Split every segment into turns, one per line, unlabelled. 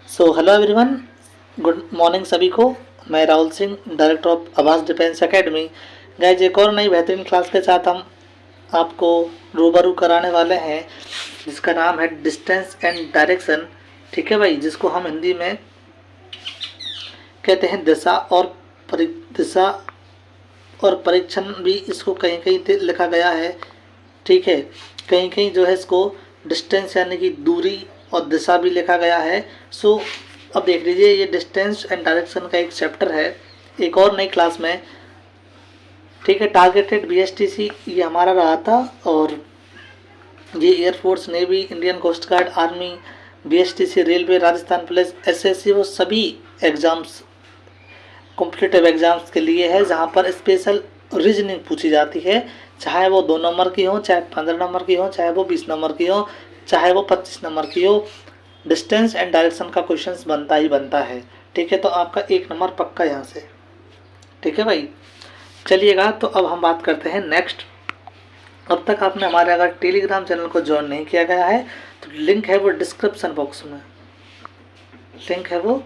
So hello everyone, good morning सभी को। मैं राहुल सिंह, डायरेक्टर ऑफ आवास डिफेंस एकेडमी। गाइज, एक और नई बेहतरीन क्लास के साथ हम आपको रूबरू कराने वाले हैं, जिसका नाम है डिस्टेंस एंड डायरेक्शन। ठीक है भाई, जिसको हम हिंदी में कहते हैं दिशा और परीक्षण भी इसको कहीं कहीं लिखा गया है। ठीक है, कहीं कहीं जो है इसको डिस्टेंस यानी कि दूरी और दिशा भी लिखा गया है। सो अब देख लीजिए, ये डिस्टेंस एंड डायरेक्शन का एक चैप्टर है एक और नई क्लास में। ठीक है, टारगेटेड बीएसटीसी ये हमारा रहा था, और ये air force, navy, Indian coast guard, army, BSTC, railway, Rajasthan police, SSC, वो सभी एग्ज़ाम्स, कॉम्पिटिटिव एग्ज़ाम्स के लिए है, जहाँ पर स्पेशल रीजनिंग पूछी जाती है। चाहे वो 2 नंबर की हो, चाहे 15 नंबर की हो, चाहे वो 20 नंबर की हो, चाहे वो 25 नंबर की हो, डिस्टेंस एंड डायरेक्शन का क्वेश्चंस बनता ही बनता है। ठीक है, तो आपका 1 नंबर पक्का यहाँ से। ठीक है भाई, चलिएगा। तो अब हम बात करते हैं नेक्स्ट। अब तक आपने हमारे अगर टेलीग्राम चैनल को ज्वाइन नहीं किया गया है तो लिंक है वो डिस्क्रिप्शन बॉक्स में, लिंक है वो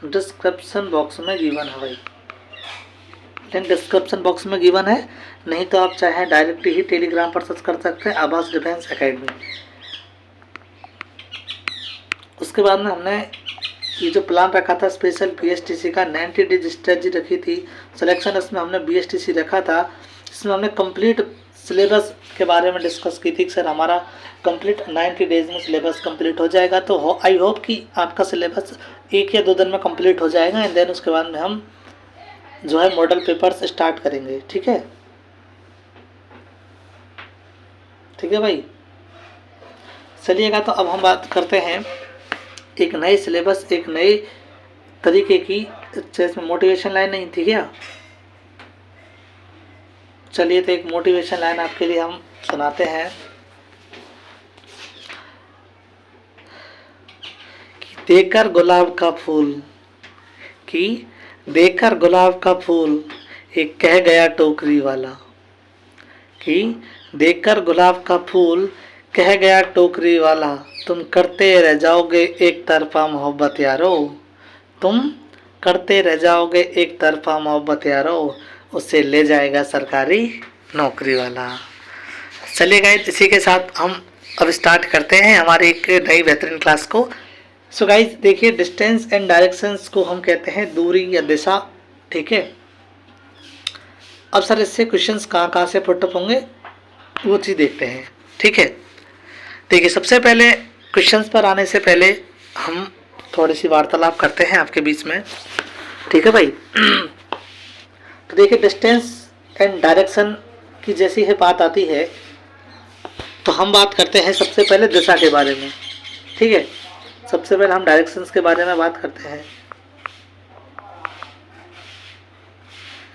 डिस्क्रिप्शन बॉक्स में गिवन है भाई, लिंक डिस्क्रिप्शन बॉक्स में गिवन है। नहीं तो आप चाहे डायरेक्ट ही टेलीग्राम पर सर्च कर सकते हैं आवास डिफेंस एकेडमी। उसके बाद में हमने ये जो प्लान रखा था स्पेशल बीएसटीसी का, 90 डेज स्ट्रेटजी रखी थी सिलेक्शन, इसमें हमने बीएसटीसी रखा था। इसमें हमने कंप्लीट सिलेबस के बारे में डिस्कस की थी कि सर हमारा कंप्लीट 90 डेज में सिलेबस कंप्लीट हो जाएगा। तो आई होप कि आपका सिलेबस 1 या 2 दिन में कंप्लीट हो जाएगा, एंड देन उसके बाद में हम जो है मॉडल पेपर्स स्टार्ट करेंगे। ठीक है, ठीक है भाई, चलिएगा। तो अब हम बात करते हैं एक नए सिलेबस, एक नए तरीके की। इसमें मोटिवेशन लाइन नहीं थी क्या? चलिए, तो एक मोटिवेशन लाइन आपके लिए हम सुनाते हैं कि देखकर गुलाब का फूल, कि देखकर गुलाब का फूल एक कह गया टोकरी वाला, कि देखकर गुलाब का फूल कह गया टोकरी वाला, तुम करते रह जाओगे एक तरफा मोहब्बत यारो, तुम करते रह जाओगे एक तरफा मोहब्बत यारो, उसे ले जाएगा सरकारी नौकरी वाला। चलिए गाइस, इसी के साथ हम अब स्टार्ट करते हैं हमारी एक नई बेहतरीन क्लास को। सो गाइस देखिए, डिस्टेंस एंड डायरेक्शंस को हम कहते हैं दूरी या दिशा। ठीक है, अब सर इससे क्वेश्चंस कहाँ कहाँ से पुटअप होंगे वो चीज़ देखते हैं। ठीक है, देखिए सबसे पहले क्वेश्चंस पर आने से पहले हम थोड़ी सी वार्तालाप करते हैं आपके बीच में। ठीक है भाई, तो देखिए डिस्टेंस एंड डायरेक्शन की जैसी है बात आती है तो हम बात करते हैं सबसे पहले दिशा के बारे में। ठीक है, सबसे पहले हम डायरेक्शंस के बारे में बात करते हैं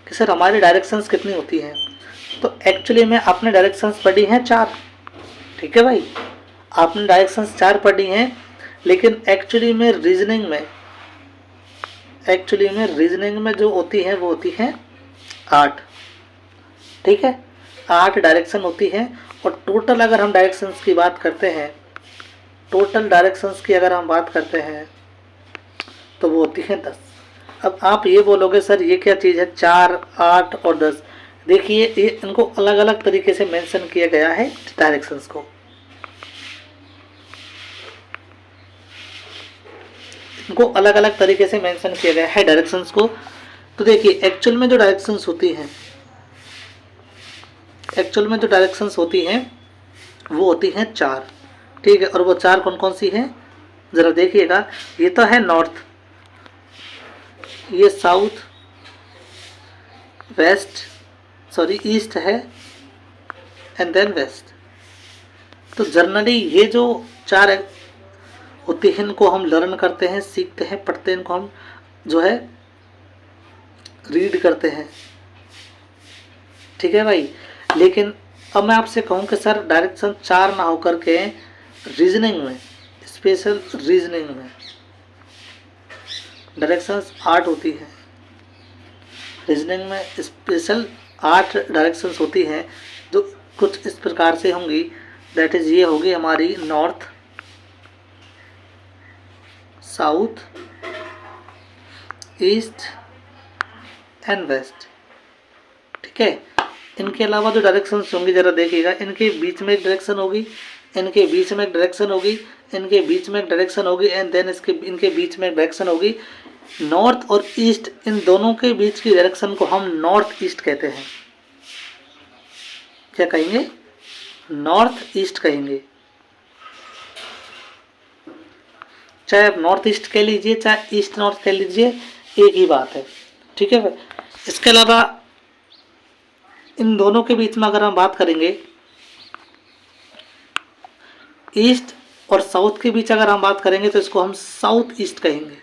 कि सर हमारी डायरेक्शंस कितनी होती हैं। तो एक्चुअली में आपने डायरेक्शंस पढ़ी हैं 4। ठीक है भाई, आपने डायरेक्शंस 4 पढ़ी हैं, लेकिन एक्चुअली में रीजनिंग में जो होती हैं वो होती हैं 8। ठीक है, 8 डायरेक्शन होती हैं, और टोटल अगर हम डायरेक्शंस की बात करते हैं, टोटल डायरेक्शंस की अगर हम बात करते हैं तो वो होती हैं 10। अब आप ये बोलोगे सर ये क्या चीज़ है 4, 8 और 10। देखिए ये इनको अलग अलग तरीके से मेंशन किया गया है डायरेक्शंस को, इनको अलग अलग तरीके से मेंशन किया गया है डायरेक्शंस को। तो देखिए एक्चुअल में जो डायरेक्शंस होती हैं, वो होती हैं 4। ठीक है, और वो 4 कौन कौन सी हैं ज़रा देखिएगा। ये तो है नॉर्थ, ये साउथ, ईस्ट है, एंड देन वेस्ट। तो जनरली ये जो 4 होती हैं इनको हम लर्न करते हैं, सीखते हैं, पढ़ते हैं, इनको हम जो है रीड करते हैं। ठीक है भाई, लेकिन अब मैं आपसे कहूँ कि सर डायरेक्शन 4 ना होकर के रीजनिंग में, स्पेशल रीजनिंग में डायरेक्शंस 8 होती हैं। रीजनिंग में स्पेशल 8 डायरेक्शंस होती हैं, जो कुछ इस प्रकार से होंगी। दैट इज़ ये होगी हमारी north, south, east and west. ठीक है, इनके अलावा जो डायरेक्शंस होंगी ज़रा देखिएगा, इनके बीच में एक डायरेक्शन होगी, इनके बीच में एक डायरेक्शन होगी, इनके बीच में एक डायरेक्शन होगी, एंड देन इनके बीच में एक डायरेक्शन होगी। नॉर्थ और ईस्ट, इन दोनों के बीच की डायरेक्शन को हम नॉर्थ ईस्ट कहते हैं। क्या कहेंगे? नॉर्थ ईस्ट कहेंगे। चाहे आप नॉर्थ ईस्ट कह लीजिए, चाहे ईस्ट नॉर्थ कह लीजिए, एक ही बात है। ठीक है। इसके अलावा इन दोनों के बीच में अगर हम बात करेंगे, ईस्ट और साउथ के बीच अगर हम बात करेंगे तो इसको हम साउथ ईस्ट कहेंगे।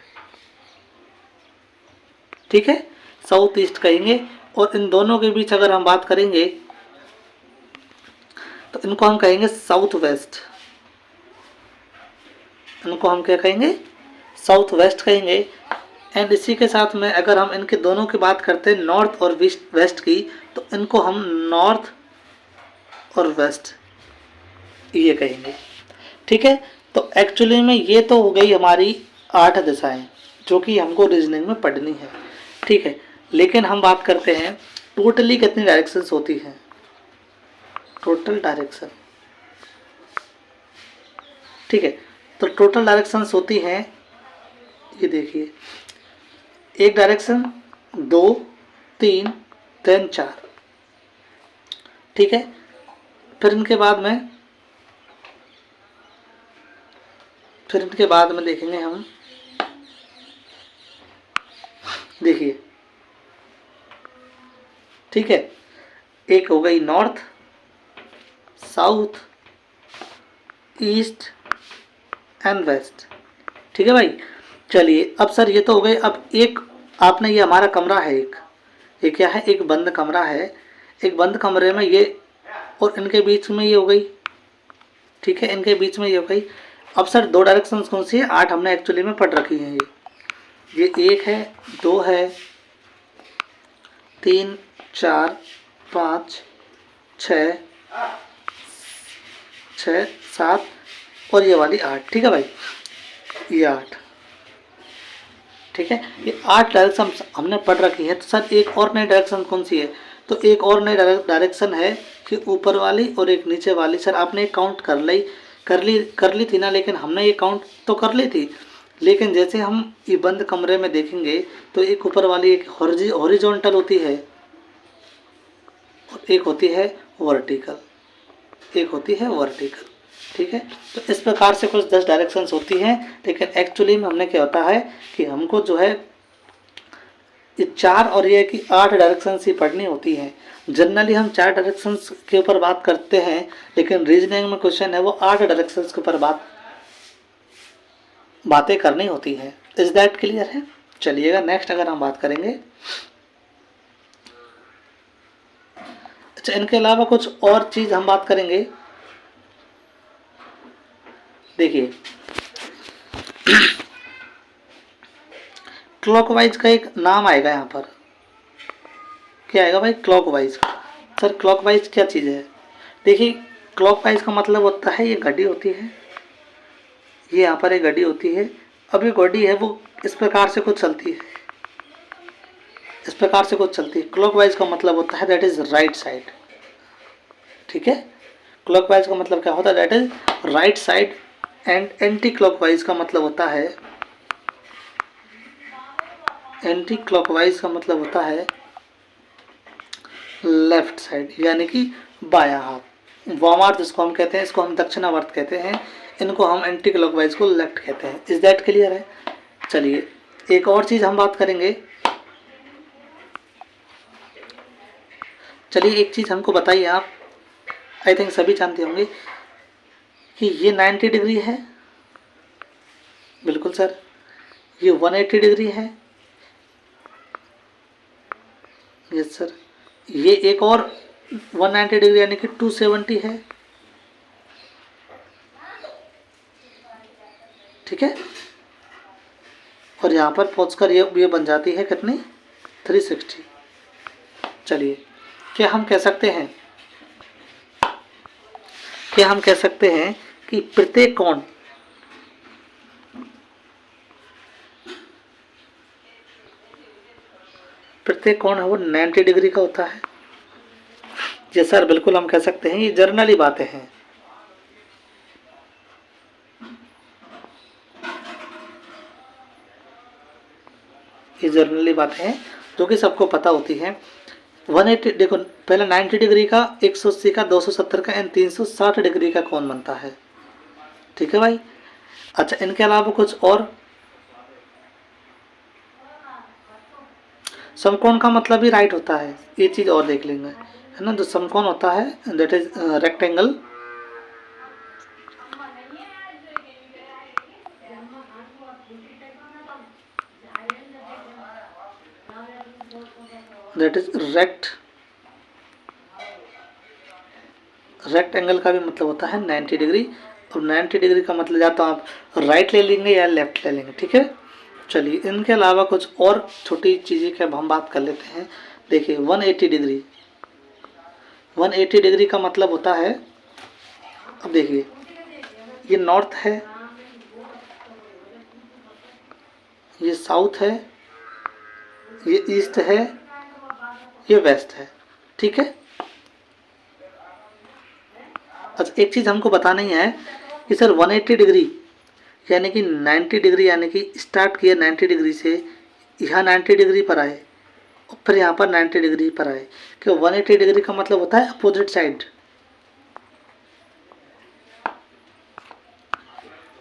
ठीक है, साउथ ईस्ट कहेंगे। और इन दोनों के बीच अगर हम बात करेंगे तो इनको हम कहेंगे साउथ वेस्ट। इनको हम क्या कहेंगे? साउथ वेस्ट कहेंगे। एंड इसी के साथ में अगर हम इनके दोनों की बात करते हैं नॉर्थ और वेस्ट की, तो इनको हम नॉर्थ और वेस्ट ये कहेंगे। ठीक है, तो एक्चुअली में ये तो हो गई हमारी 8 दिशाएं जो कि हमको रीजनिंग में पढ़नी है। ठीक है, लेकिन हम बात करते हैं टोटली कितनी डायरेक्शंस होती हैं। टोटल डायरेक्शन, ठीक है, तो टोटल डायरेक्शंस होती हैं, ये देखिए, एक डायरेक्शन, 2, 3, देन 4। ठीक है, फिर इनके बाद में देखेंगे हम, देखिए, ठीक है, एक हो गई north, south, east and west. ठीक है भाई, चलिए अब सर ये तो हो गए। अब एक आपने, ये हमारा कमरा है, ये क्या है? एक बंद कमरा है। एक बंद कमरे में ये और इनके बीच में ये हो गई। ठीक है, इनके बीच में ये हो गई। अब सर दो डायरेक्शंस कौन सी है? 8 हमने एक्चुअली में पढ़ रखी हैं। ये 1 है, 2 है, 3, 4, 5, 6, 7 और ये वाली 8। ठीक है भाई, ये 8। ठीक है, ये 8 डायरेक्शन हमने पढ़ रखी है। तो सर एक और नई डायरेक्शन कौन सी है? तो एक और नई डायरेक्शन है कि ऊपर वाली और एक नीचे वाली। सर आपने काउंट कर ली थी ना, लेकिन हमने ये काउंट तो कर ली थी, लेकिन जैसे हम ये बंद कमरे में देखेंगे तो एक ऊपर वाली एक हॉरिजॉन्टल होती है और एक होती है वर्टिकल, ठीक है, तो इस प्रकार से कुछ 10 डायरेक्शंस होती हैं। लेकिन एक्चुअली में हमने क्या होता है कि हमको जो है ये 4 और ये कि 8 डायरेक्शंस ही पढ़नी होती हैं। जनरली हम 4 डायरेक्शंस के ऊपर बात करते हैं, लेकिन रीजनिंग में क्वेश्चन है वो 8 डायरेक्शंस के ऊपर बातें करनी होती हैं। इज दैट क्लियर है? चलिएगा नेक्स्ट अगर हम बात करेंगे, अच्छा इनके अलावा कुछ और चीज़ हम बात करेंगे। देखिए क्लॉकवाइज का एक नाम आएगा यहाँ पर, क्या आएगा भाई? क्लॉकवाइज। सर क्लॉकवाइज क्या चीज़ है? देखिए क्लॉकवाइज का मतलब होता है ये घड़ी होती है, ये यहाँ पर एक घड़ी होती है। अब ये घड़ी है वो इस प्रकार से कुछ चलती है, इस प्रकार से कुछ चलती है। क्लॉकवाइज का मतलब होता है दैट इज राइट साइड। ठीक है, क्लॉकवाइज का मतलब क्या होता है? That is right side. And anti clockwise का मतलब होता है, एंटी क्लॉकवाइज का मतलब होता है लेफ्ट साइड, यानी कि बायां हाथ। वामार्थ जिसको हम कहते हैं, इसको हम दक्षिणावर्त कहते हैं, इनको हम एंटी क्लॉकवाइज को लेफ्ट कहते हैं। इज दैट क्लियर है? चलिए एक और चीज़ हम बात करेंगे। चलिए एक चीज़ हमको बताइए आप, आई थिंक सभी जानते होंगे कि ये 90 डिग्री है। बिल्कुल सर। ये 180 डिग्री है। Yes sir. ये एक और 190 डिग्री यानी कि 270 है। ठीक है, और यहाँ पर पहुँचकर ये बन जाती है कितनी? 360। चलिए क्या हम कह सकते हैं कि प्रत्येक कोण प्रत्येक कोण है वो 90 डिग्री का होता है। जी सर, बिल्कुल हम कह सकते हैं, ये जर्नली बातें हैं। ये जर्नली बातें हैं जो कि सबको पता होती हैं। 180 देखो, पहले 90 डिग्री का, 180 का, 270 का एंड 360 डिग्री का कोण बनता है। ठीक है भाई। अच्छा, इनके अलावा कुछ और? समकोण का मतलब ही राइट होता है, ये चीज़ और देख लेंगे, है ना। जो समकोण होता है that is rectangle. That is rect angle का भी मतलब होता है 90 डिग्री। और 90 डिग्री का मतलब या तो आप राइट ले लेंगे या लेफ्ट ले लेंगे। ठीक है। चलिए, इनके अलावा कुछ और छोटी चीज़ें की हम बात कर लेते हैं। देखिए 180 डिग्री, 180 डिग्री का मतलब होता है, अब देखिए ये नॉर्थ है, ये साउथ है, ये ईस्ट है, ये वेस्ट है। ठीक है। अच्छा, एक चीज़ हमको बतानी है कि सर 180 डिग्री यानी कि 90 डिग्री, यानी कि स्टार्ट किया 90 डिग्री से, यहाँ 90 डिग्री पर आए और फिर यहाँ पर 90 डिग्री पर आए, कि 180 डिग्री का मतलब होता है अपोजिट साइड।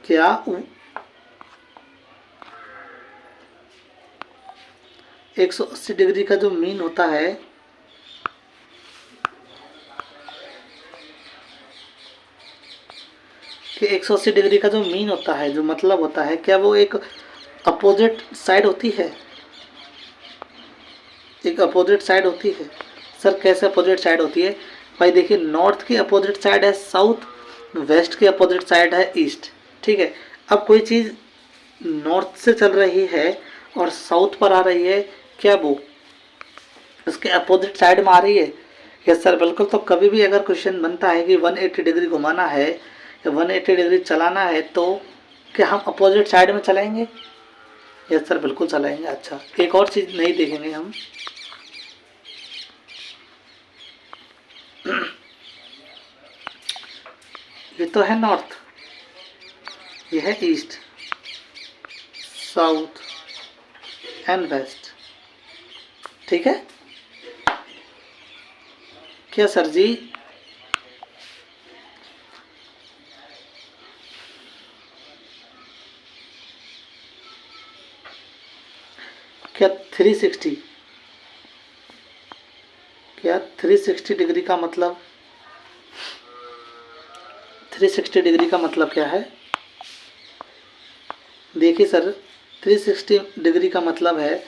क्या 180 डिग्री का जो मीन होता है, कि 180 डिग्री का जो मीन होता है, जो मतलब होता है, क्या वो एक अपोजिट साइड होती है? एक अपोजिट साइड होती है। सर कैसे अपोजिट साइड होती है? भाई देखिए, नॉर्थ की अपोजिट साइड है साउथ, वेस्ट की अपोजिट साइड है ईस्ट। ठीक है। अब कोई चीज़ नॉर्थ से चल रही है और साउथ पर आ रही है, क्या वो उसके अपोजिट साइड में आ रही है? यस सर, बिल्कुल। तो कभी भी अगर क्वेश्चन बनता है कि 180 डिग्री घुमाना है या 180 डिग्री चलाना है, तो क्या हम अपोजिट साइड में चलाएंगे? यस सर, बिल्कुल चलाएंगे। अच्छा, एक और चीज़ नहीं देखेंगे हम। ये तो है नॉर्थ, ये है ईस्ट, साउथ एंड वेस्ट। ठीक है। क्या सर जी? क्या 360, क्या 360 डिग्री का मतलब, 360 डिग्री का मतलब क्या है? देखिए सर, 360 डिग्री का मतलब है,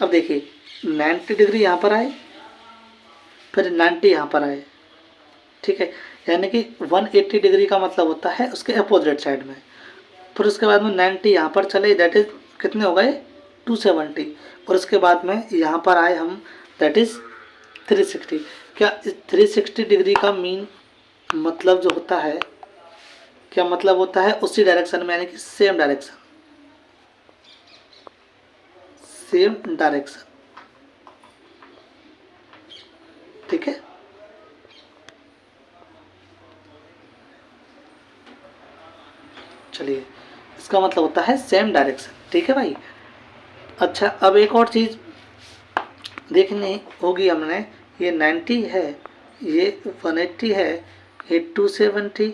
अब देखिए 90 डिग्री यहाँ पर आए, फिर 90 यहाँ पर आए। ठीक है। यानी कि 180 डिग्री का मतलब होता है उसके अपोजिट साइड में, फिर उसके बाद में 90 यहाँ पर चले, दैट इज कितने हो गए? 270। और उसके बाद में यहाँ पर आए हम, दैट इज 360। क्या 360 डिग्री का मीन मतलब जो होता है, क्या मतलब होता है? उसी डायरेक्शन में, यानी कि सेम डायरेक्शन, सेम डायरेक्शन। ठीक है। चलिए, इसका मतलब होता है सेम डायरेक्शन। ठीक है भाई। अच्छा, अब एक और चीज़ देखनी होगी हमने, ये 90 है, ये 180 है, ये 270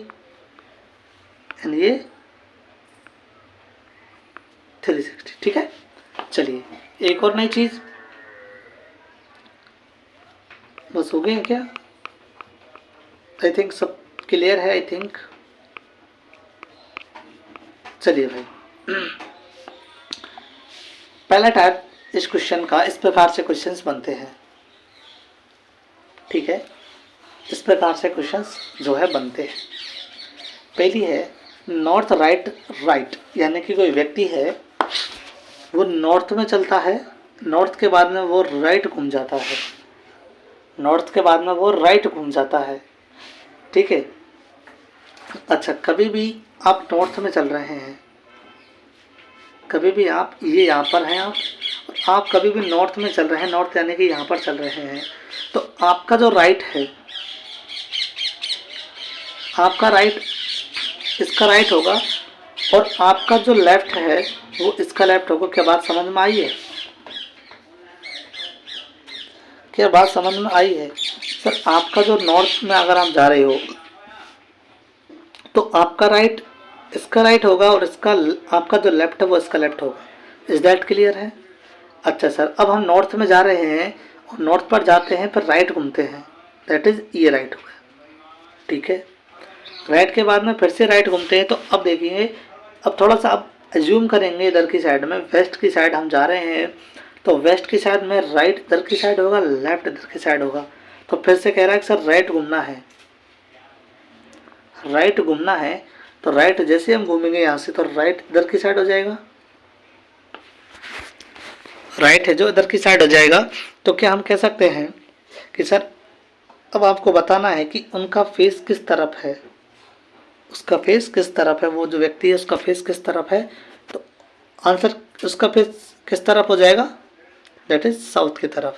एंड ये 360। ठीक है। चलिए, एक और नई चीज़, बस हो गई है क्या? आई थिंक सब क्लियर है, आई थिंक। चलिए भाई, पहला टाइप इस क्वेश्चन का, इस प्रकार से क्वेश्चंस बनते हैं। ठीक है। इस प्रकार से क्वेश्चंस जो है बनते हैं। पहली है नॉर्थ राइट राइट, यानी कि कोई व्यक्ति है वो नॉर्थ में चलता है, नॉर्थ के बाद में वो राइट घूम जाता है, नॉर्थ के बाद में वो राइट घूम जाता है। ठीक है। अच्छा, कभी भी आप नॉर्थ में चल रहे हैं, कभी भी आप, ये यहाँ पर हैं आप, आप कभी भी नॉर्थ में चल रहे हैं, नॉर्थ यानी कि यहाँ पर चल रहे हैं, तो आपका जो राइट है, आपका राइट इसका राइट होगा और आपका जो लेफ्ट है वो इसका लेफ्ट होगा। क्या बात समझ में आई है? क्या बात समझ में आई है? सर आपका जो नॉर्थ में अगर आप जा रहे हो तो आपका राइट इसका राइट होगा और इसका आपका जो लेफ्ट है वो इसका लेफ्ट होगा। इज दैट क्लियर है? अच्छा सर, अब हम नॉर्थ में जा रहे हैं और नॉर्थ पर जाते हैं, फिर राइट घूमते हैं, दैट इज ये राइट होगा। ठीक है, राइट के बाद में फिर से राइट घूमते हैं। तो अब देखिए, अब थोड़ा सा अब एज्यूम करेंगे इधर की साइड में, वेस्ट की साइड हम जा रहे हैं, तो वेस्ट की साइड में राइट इधर की साइड होगा, लेफ्ट इधर की साइड होगा। तो फिर से कह रहा है कि सर राइट घूमना है, राइट घूमना है, तो राइट जैसे हम घूमेंगे यहाँ से तो राइट इधर की साइड हो जाएगा, राइट है जो इधर की साइड हो जाएगा। तो क्या हम कह सकते हैं कि सर अब आपको बताना है कि उनका फेस किस तरफ है, उसका फेस किस तरफ है, वो जो व्यक्ति है उसका फेस किस तरफ है। तो आंसर उसका फेस किस तरफ हो जाएगा, दैट इज साउथ की तरफ,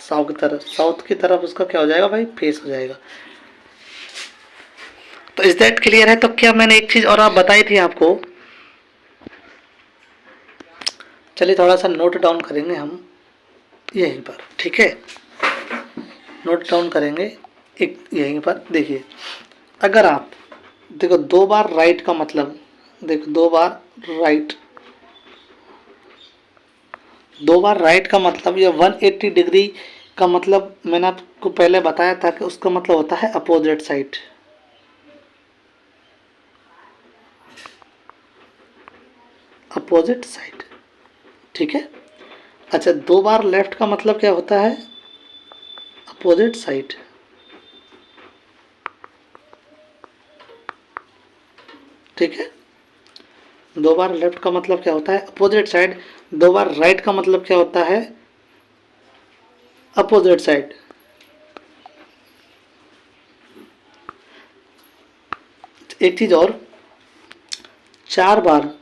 साउथ की तरफ उसका क्या हो जाएगा भाई, फेस हो जाएगा। तो इज दैट क्लियर है? तो क्या मैंने एक चीज और आप बताई थी आपको, चलिए थोड़ा सा नोट डाउन करेंगे हम यहीं पर। ठीक है, नोट डाउन करेंगे एक यहीं पर। देखिए, अगर आप देखो दो बार राइट का मतलब, देखो दो बार राइट का मतलब, या 180 डिग्री का मतलब मैंने आपको पहले बताया था कि उसका मतलब होता है अपोजिट साइड। अपोजिट साइड, ठीक है। अच्छा, दो बार लेफ्ट का मतलब क्या होता है, अपोजिट साइड, ठीक है। दो बार लेफ्ट का मतलब क्या होता है, अपोजिट साइड। दो बार राइट का मतलब क्या होता है, अपोजिट साइड। एक चीज और, चार बार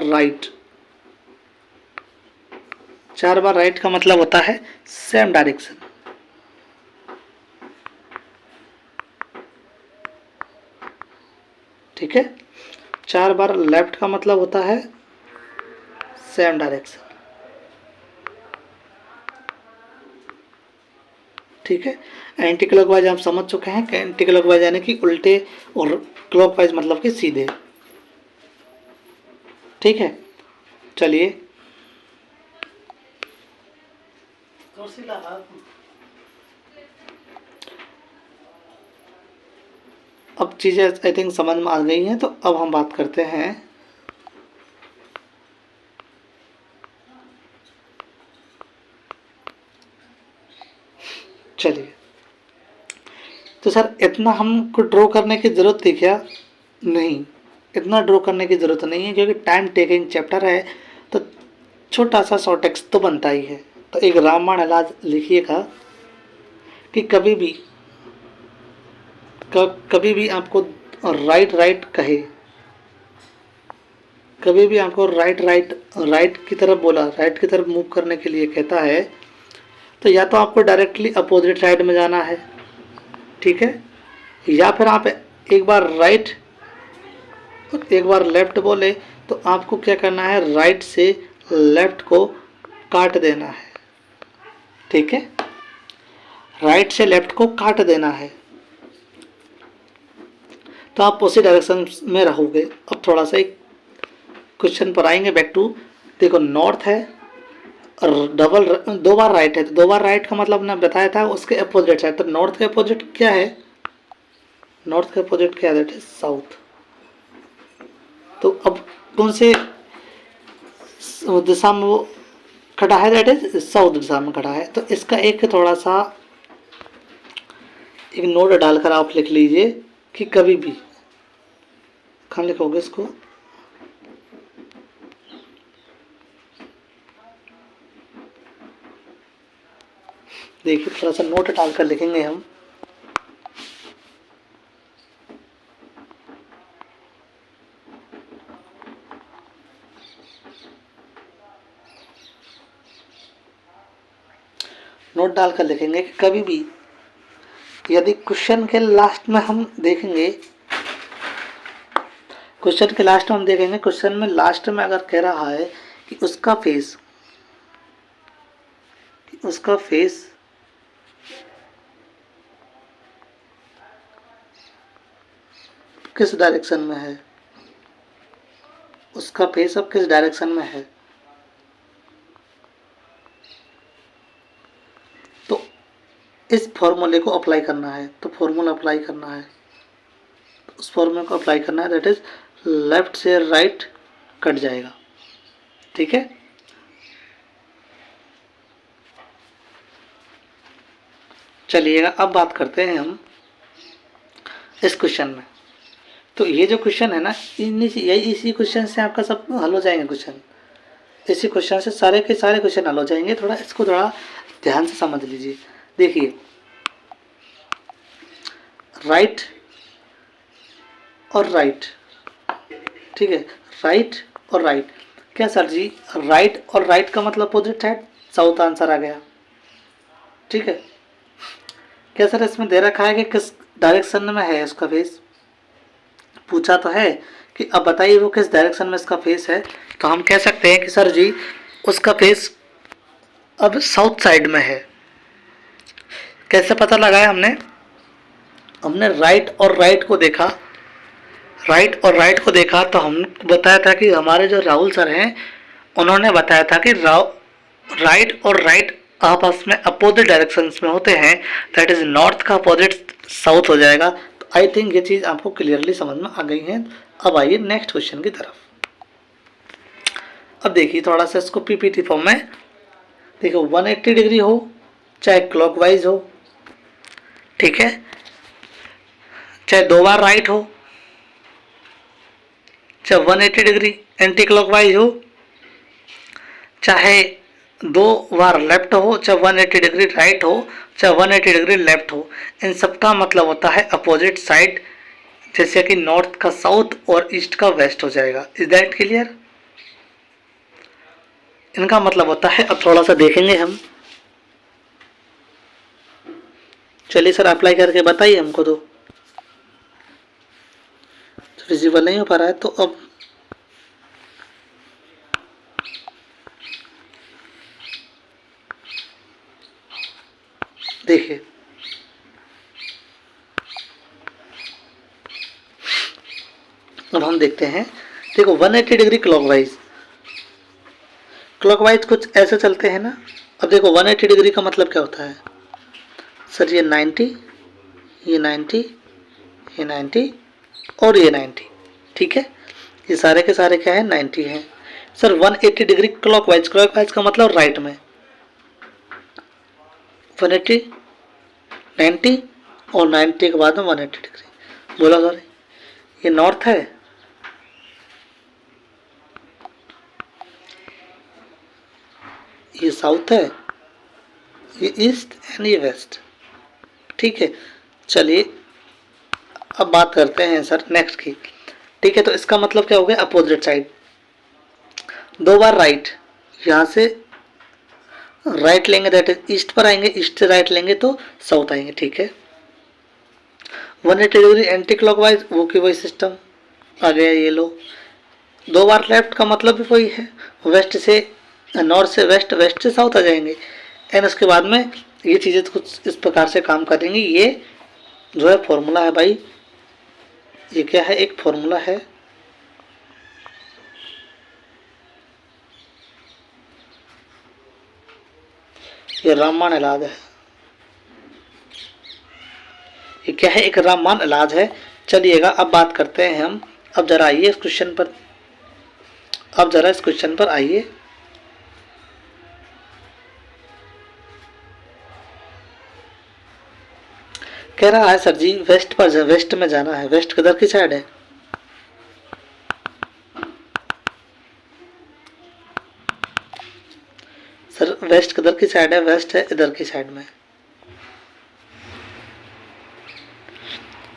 राइट, चार बार राइट का मतलब होता है सेम डायरेक्शन। ठीक है, चार बार लेफ्ट का मतलब होता है सेम डायरेक्शन। ठीक है, एंटी क्लॉकवाइज आप समझ चुके हैं कि एंटी क्लॉकवाइज यानी कि उल्टे, और क्लॉकवाइज मतलब कि सीधे। ठीक है, चलिए अब चीज़ें आई थिंक समझ में आ गई हैं। तो अब हम बात करते हैं, चलिए तो सर इतना हमको ड्रॉ करने की ज़रूरत थी क्या? नहीं, इतना ड्रॉ करने की ज़रूरत नहीं है, क्योंकि टाइम टेकिंग चैप्टर है तो छोटा सा शॉर्ट टेक्स्ट तो बनता ही है। तो एक रामायण इलाज लिखिएगा कि कभी भी आपको राइट कहे, कभी भी आपको राइट की तरफ बोला, राइट की तरफ मूव करने के लिए कहता है, तो या तो आपको डायरेक्टली अपोजिट साइड में जाना है, ठीक है, या फिर आप एक बार राइट एक बार लेफ्ट बोले तो आपको क्या करना है, राइट से लेफ्ट को काट देना है। ठीक है, राइट से लेफ्ट को काट देना है, तो आप उसी डायरेक्शन में रहोगे। अब थोड़ा सा एक क्वेश्चन पर आएंगे, बैक टू, देखो नॉर्थ है और दो बार राइट है, तो दो बार राइट का मतलब ना बताया था उसके अपोजिट साइड। तो नॉर्थ के अपोजिट क्या है, नॉर्थ के अपोजिट क्या है, दैट इज साउथ। तो अब कौन से दिशा में वो खड़ा है, दैट इज साउथ दिशा में खड़ा है। तो इसका एक थोड़ा सा एक नोट डालकर आप लिख लीजिए कि कभी भी, कहाँ लिखोगे इसको, देखिए थोड़ा सा नोट डालकर लिखेंगे हम। नोट डालकर लिखेंगे कि कभी भी यदि क्वेश्चन के लास्ट में हम देखेंगे, क्वेश्चन में लास्ट में अगर कह रहा है कि उसका फेस किस डायरेक्शन में है, उसका फेस अब किस डायरेक्शन में है, तो इस फॉर्मूले को अप्लाई करना है। तो फॉर्मूला अप्लाई करना है, उस फॉर्मूले को अप्लाई करना है, दैट इज लेफ्ट से राइट कट जाएगा। ठीक है, चलिएगा अब बात करते हैं हम इस क्वेश्चन में। तो ये जो क्वेश्चन है ना, इसी क्वेश्चन से आपका सब हल हो जाएंगे क्वेश्चन, इसी क्वेश्चन से सारे के सारे क्वेश्चन हल हो जाएंगे। थोड़ा इसको थोड़ा ध्यान से समझ लीजिए। देखिए, राइट और राइट, ठीक है, राइट और राइट, क्या सर जी राइट और राइट का मतलब अपोजिट साइड, साउथ आंसर आ गया। ठीक है, क्या सर इसमें दे रखा है कि किस डायरेक्शन में है उसका फेस, पूछा तो है कि अब बताइए वो किस डायरेक्शन में इसका फेस है। तो हम कह सकते हैं कि सर जी उसका फेस अब साउथ साइड में है। कैसे पता लगाया हमने राइट और राइट को देखा, तो हमने बताया था कि हमारे जो राहुल सर हैं उन्होंने बताया था कि राइट और राइट आपस में अपोजिट डायरेक्शंस में होते हैं, दैट इज नॉर्थ का अपोजिट साउथ हो जाएगा। तो आई थिंक ये चीज़ आपको क्लियरली समझ में आ गई है। अब आइए नेक्स्ट क्वेश्चन की तरफ। अब देखिए थोड़ा सा इसको पीपीटी फॉर्म में देखो, 180 डिग्री हो चाहे क्लॉकवाइज हो, ठीक है, चाहे 2 बार राइट हो, चाहे 180 डिग्री एंटी क्लॉकवाइज हो, चाहे 2 बार लेफ्ट हो, चाहे 180 डिग्री राइट हो, चाहे 180 डिग्री लेफ्ट हो, इन सब का मतलब होता है अपोजिट साइड, जैसे कि नॉर्थ का साउथ और ईस्ट का वेस्ट हो जाएगा। Is that clear? इनका मतलब होता है, अब थोड़ा सा देखेंगे हम। चलिए सर अप्लाई करके बताइए हमको, तो विजिबल नहीं हो पा रहा है। तो अब देखिए, अब हम देखते हैं। देखो 180 डिग्री क्लॉकवाइज कुछ ऐसे चलते हैं ना। अब देखो 180 डिग्री का मतलब क्या होता है सर, ये 90, ये 90, ये 90 और ये 90, ठीक है, ये सारे के सारे क्या है 90 हैं। सर 180 डिग्री क्लॉकवाइज का मतलब राइट में, 180, 90 और 90 के बाद में 180 डिग्री बोला सॉरी, ये नॉर्थ है, ये साउथ है, ये ईस्ट एंड ये वेस्ट, ठीक है। चलिए अब बात करते हैं सर नेक्स्ट की, ठीक है। तो इसका मतलब क्या हो गया, अपोजिट साइड, 2 बार राइट, यहाँ से राइट लेंगे दैट इज ईस्ट पर आएंगे, ईस्ट से राइट लेंगे तो साउथ आएंगे, ठीक है। 180 डिग्री एंटी क्लॉकवाइज, वो की वही सिस्टम आ गया, ये लो। 2 बार लेफ्ट का मतलब भी वही है, वेस्ट से नॉर्थ से वेस्ट, वेस्ट से साउथ आ जाएंगे। एंड उसके बाद में ये चीज़ें कुछ इस प्रकार से काम करेंगी। ये जो है फॉर्मूला है भाई, ये क्या है, एक फॉर्मूला है, ये रामबाण इलाज है। ये क्या है, एक रामबाण इलाज है। चलिएगा अब बात करते हैं हम। अब जरा आइए इस क्वेश्चन पर, आइए। कह रहा है सर जी वेस्ट पर, वेस्ट में जाना है, वेस्ट किधर की साइड है, सर वेस्ट किधर की साइड है, वेस्ट है इधर की साइड में।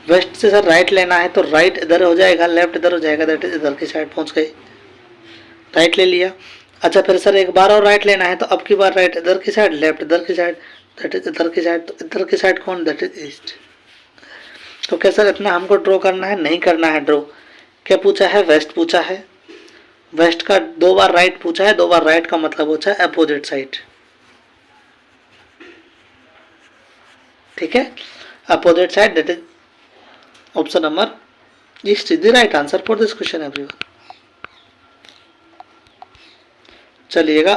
वेस्ट से सर राइट लेना है तो राइट इधर हो जाएगा, लेफ्ट इधर हो जाएगा, दैट इज इधर की साइड पहुंच गए, राइट ले लिया। अच्छा फिर सर एक बार और राइट लेना है तो अब की बार राइट इधर की साइड, लेफ्ट इधर की साइड, दैट इज इधर की साइड, तो इधर की साइड कौन, दैट इज ईस्ट। तो क्या सर इतना हमको ड्रॉ करना है, नहीं करना है ड्रॉ। क्या पूछा है, वेस्ट पूछा है। वेस्ट का 2 बार राइट पूछा है, 2 बार राइट का मतलब होता है अपोजिट साइड, ठीक है, opposite side, that is option number east is the right answer for this question everyone. चलिएगा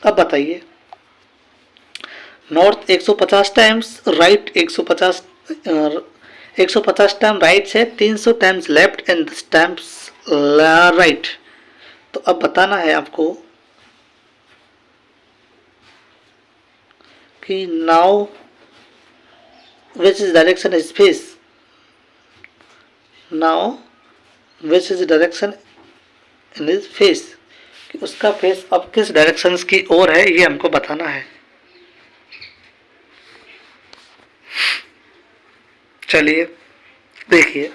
अब बताइए, north 150 times, right 150, 150 time right से 300 times left and times right. तो अब बताना है आपको कि now which is direction is face, now which is direction in is face, कि उसका फेस अब किस डायरेक्शन की ओर है, ये हमको बताना है। चलिए देखिए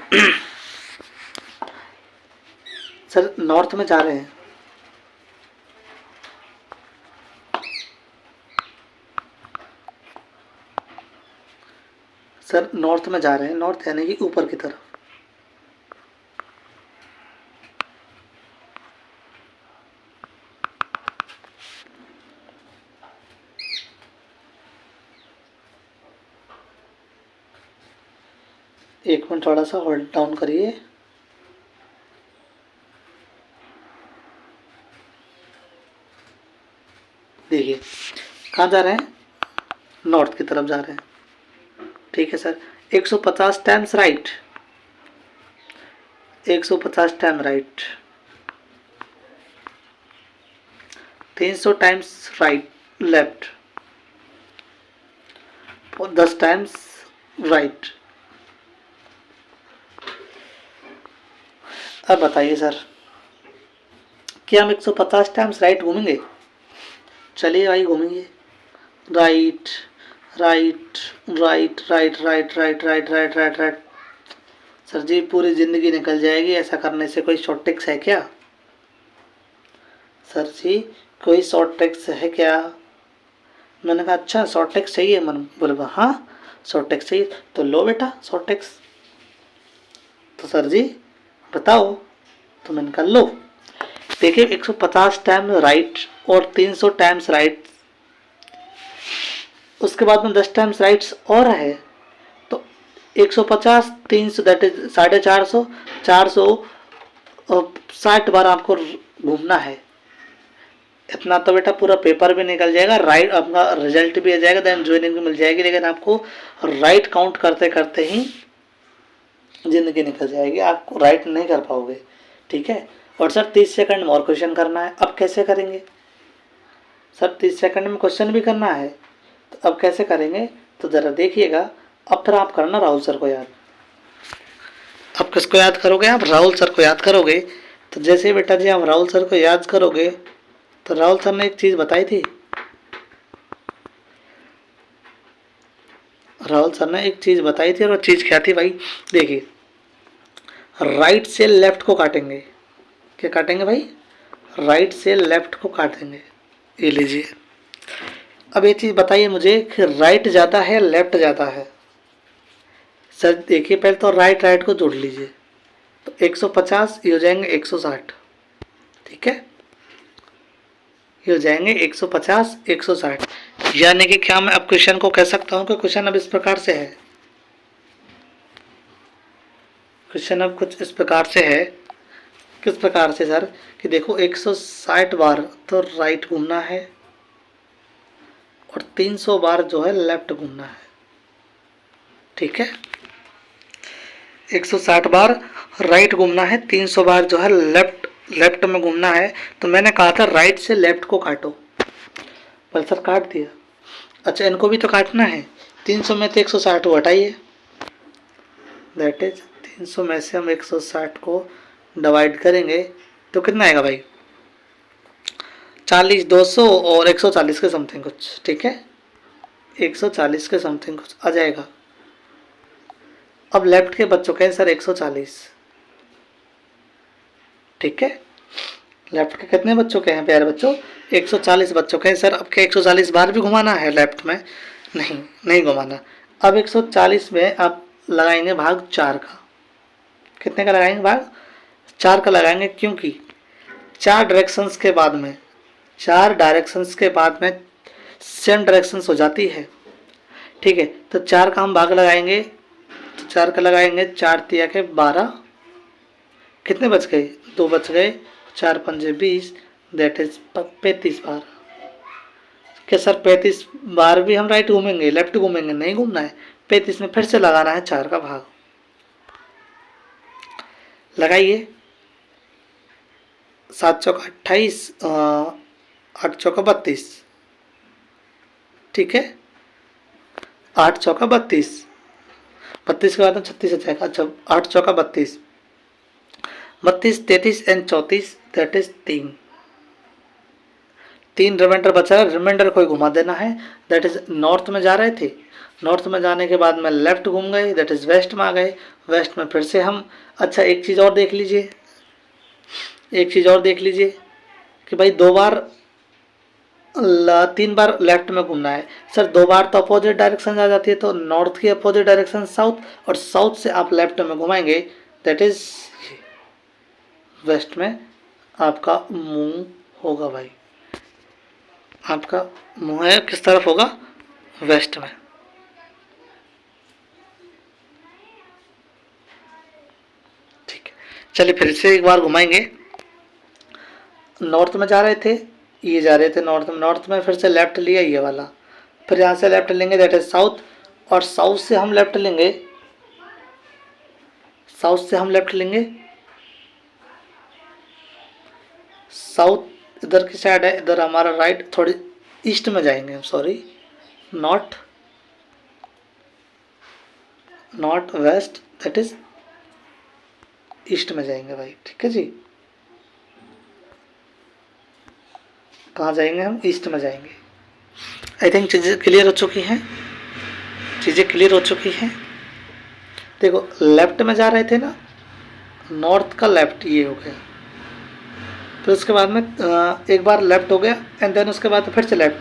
सर नॉर्थ में जा रहे हैं, सर नॉर्थ में जा रहे हैं, नॉर्थ यानी कि ऊपर की तरफ। एक मिनट थोड़ा सा होल्ड डाउन करिए। देखिए कहाँ जा रहे हैं, नॉर्थ की तरफ जा रहे हैं, ठीक है sir. 150 times right, 150 time right, 300 times right left और 10 टाइम्स राइट। अब बताइए सर, क्या हम 150 टाइम्स राइट घूमेंगे? चलिए भाई घूमेंगे, right right right right right right right right right right. Sir जी पूरी ज़िंदगी निकल जाएगी, ऐसा करने से कोई शॉर्ट ट्रिक्स है क्या? सर जी कोई शॉर्ट ट्रिक्स है क्या? मैंने कहा अच्छा शॉर्ट ट्रिक्स चाहिए, मन बोले हाँ शॉर्ट ट्रिक्स चाहिए, तो लो बेटा शॉर्ट ट्रिक्स। तो सर जी बताओ, तो मैंने कहा लो। देखिए 150 टाइम राइट और 300 टाइम्स राइट, उसके बाद में 10 टाइम्स राइट्स और है, तो 150 300 दैट इज 450, 460 बार आपको घूमना है। इतना तो बेटा पूरा पेपर भी निकल जाएगा, राइट आपका रिजल्ट भी आ जाएगा, देन ज्वाइनिंग भी मिल जाएगी, लेकिन आपको राइट काउंट करते करते ही ज़िंदगी निकल जाएगी, आपको राइट नहीं कर पाओगे, ठीक है। और सर 30 सेकंड में और क्वेश्चन करना है, अब कैसे करेंगे? सर 30 सेकंड में क्वेश्चन भी करना है, तो अब कैसे करेंगे? तो ज़रा देखिएगा। अब फिर आप करना राहुल सर को याद। अब किसको याद करोगे आप? राहुल सर को याद करोगे। तो जैसे बेटा जी आप राहुल सर को याद करोगे, तो राहुल सर ने एक चीज़ बताई थी, राहुल सर ने एक चीज़ बताई थी, और वो चीज़ क्या थी भाई? देखिए राइट से लेफ्ट को काटेंगे, क्या काटेंगे भाई? राइट से लेफ्ट को काटेंगे। ये लीजिए, अब ये चीज़ बताइए मुझे कि राइट ज़्यादा है लेफ्ट ज़्यादा है? सर देखिए पहले तो राइट राइट को जोड़ लीजिए, तो 150 ये हो जाएंगे 160, ठीक है, ये हो जाएंगे 150 160। यानी कि क्या मैं अब क्वेश्चन को कह सकता हूँ कि क्वेश्चन अब इस प्रकार से है, क्वेश्चन अब कुछ इस प्रकार से है। किस प्रकार से सर? कि देखो 160 बार तो राइट घूमना है और 300 बार जो है लेफ्ट घूमना है, ठीक है। 160 बार राइट घूमना है, 300 बार जो है लेफ्ट में घूमना है। तो मैंने कहा था राइट से लेफ्ट को काटो, पर सर काट दिया। अच्छा इनको भी तो काटना है, 300 में तो 160 को हटाइए, दैट इज 300 में से हम 160 को डिवाइड करेंगे तो कितना आएगा भाई? 40 200 और 140 के समथिंग कुछ, ठीक है, 140 के समथिंग कुछ आ जाएगा। अब लेफ्ट के बच चुके हैं सर 140, ठीक है, लेफ्ट के कितने बच चुके हैं प्यारे बच्चों? 140 बच चुके हैं। सर अब क्या 140 बार भी घुमाना है लेफ्ट में? नहीं, नहीं घुमाना। अब 140 में आप लगाएंगे भाग 4 का। कितने का लगाएंगे भाग? 4 का लगाएंगे, क्योंकि 4 डायरेक्शंस के बाद में, 4 डायरेक्शंस के बाद में सेम डायरेक्शंस हो जाती है। ठीक है, तो 4 का हम भाग लगाएंगे, तो 4 का लगाएंगे, 4 तिया के 12, कितने बच गए? 2 बच गए, 4 पंजे 20, दैट इज 35 बार। क्या सर 35 बार भी हम राइट घूमेंगे, लेफ्ट घूमेंगे? नहीं घूमना है, 35 में फिर से लगाना है 4 का भाग। लगाइए, 7 चौका 28, 8 चौका 32, ठीक है, 8 चौका 32, 32 के बाद में 36 आ जाएगा। अच्छा, 8 चौका 32, 32, 33 एंड 34, दैट इज 3 रिमाइंडर बचा है। रिमाइंडर को घुमा देना है, दैट इज नॉर्थ में जा रहे थे, नॉर्थ में जाने के बाद में लेफ्ट घूम गए, दैट इज वेस्ट में आ गए, वेस्ट में फिर से हम, अच्छा एक चीज़ और देख लीजिए, एक चीज़ और देख लीजिए कि भाई 2 बार 3 बार लेफ्ट में घूमना है। सर 2 बार तो अपोजिट डायरेक्शन आ जाती है, तो नॉर्थ की अपोजिट डायरेक्शन साउथ, और साउथ से आप लेफ्ट में घुमाएंगे, दैट इज वेस्ट में आपका मुंह होगा भाई। आपका मुंह है किस तरफ होगा? वेस्ट में। ठीक है, चलिए फिर से एक बार घुमाएंगे। नॉर्थ में जा रहे थे, ये जा रहे थे नॉर्थ में, नॉर्थ में फिर से लेफ्ट लिया ये वाला, फिर यहाँ से लेफ्ट लेंगे, दैट इज साउथ, और साउथ से हम लेफ्ट लेंगे, साउथ से हम लेफ्ट लेंगे, साउथ इधर की साइड है, इधर हमारा राइट, थोड़ी ईस्ट में जाएंगे हम, sorry, north, north west, that is east में जाएंगे भाई। ठीक है जी, कहाँ जाएंगे हम? ईस्ट में जाएंगे। आई थिंक चीज़ें क्लियर हो चुकी हैं, चीज़ें क्लियर हो चुकी हैं। देखो लेफ्ट में जा रहे थे ना, नॉर्थ का लेफ्ट ये हो गया, फिर उसके बाद में एक बार लेफ्ट हो गया, एंड देन उसके बाद फिर से लेफ्ट,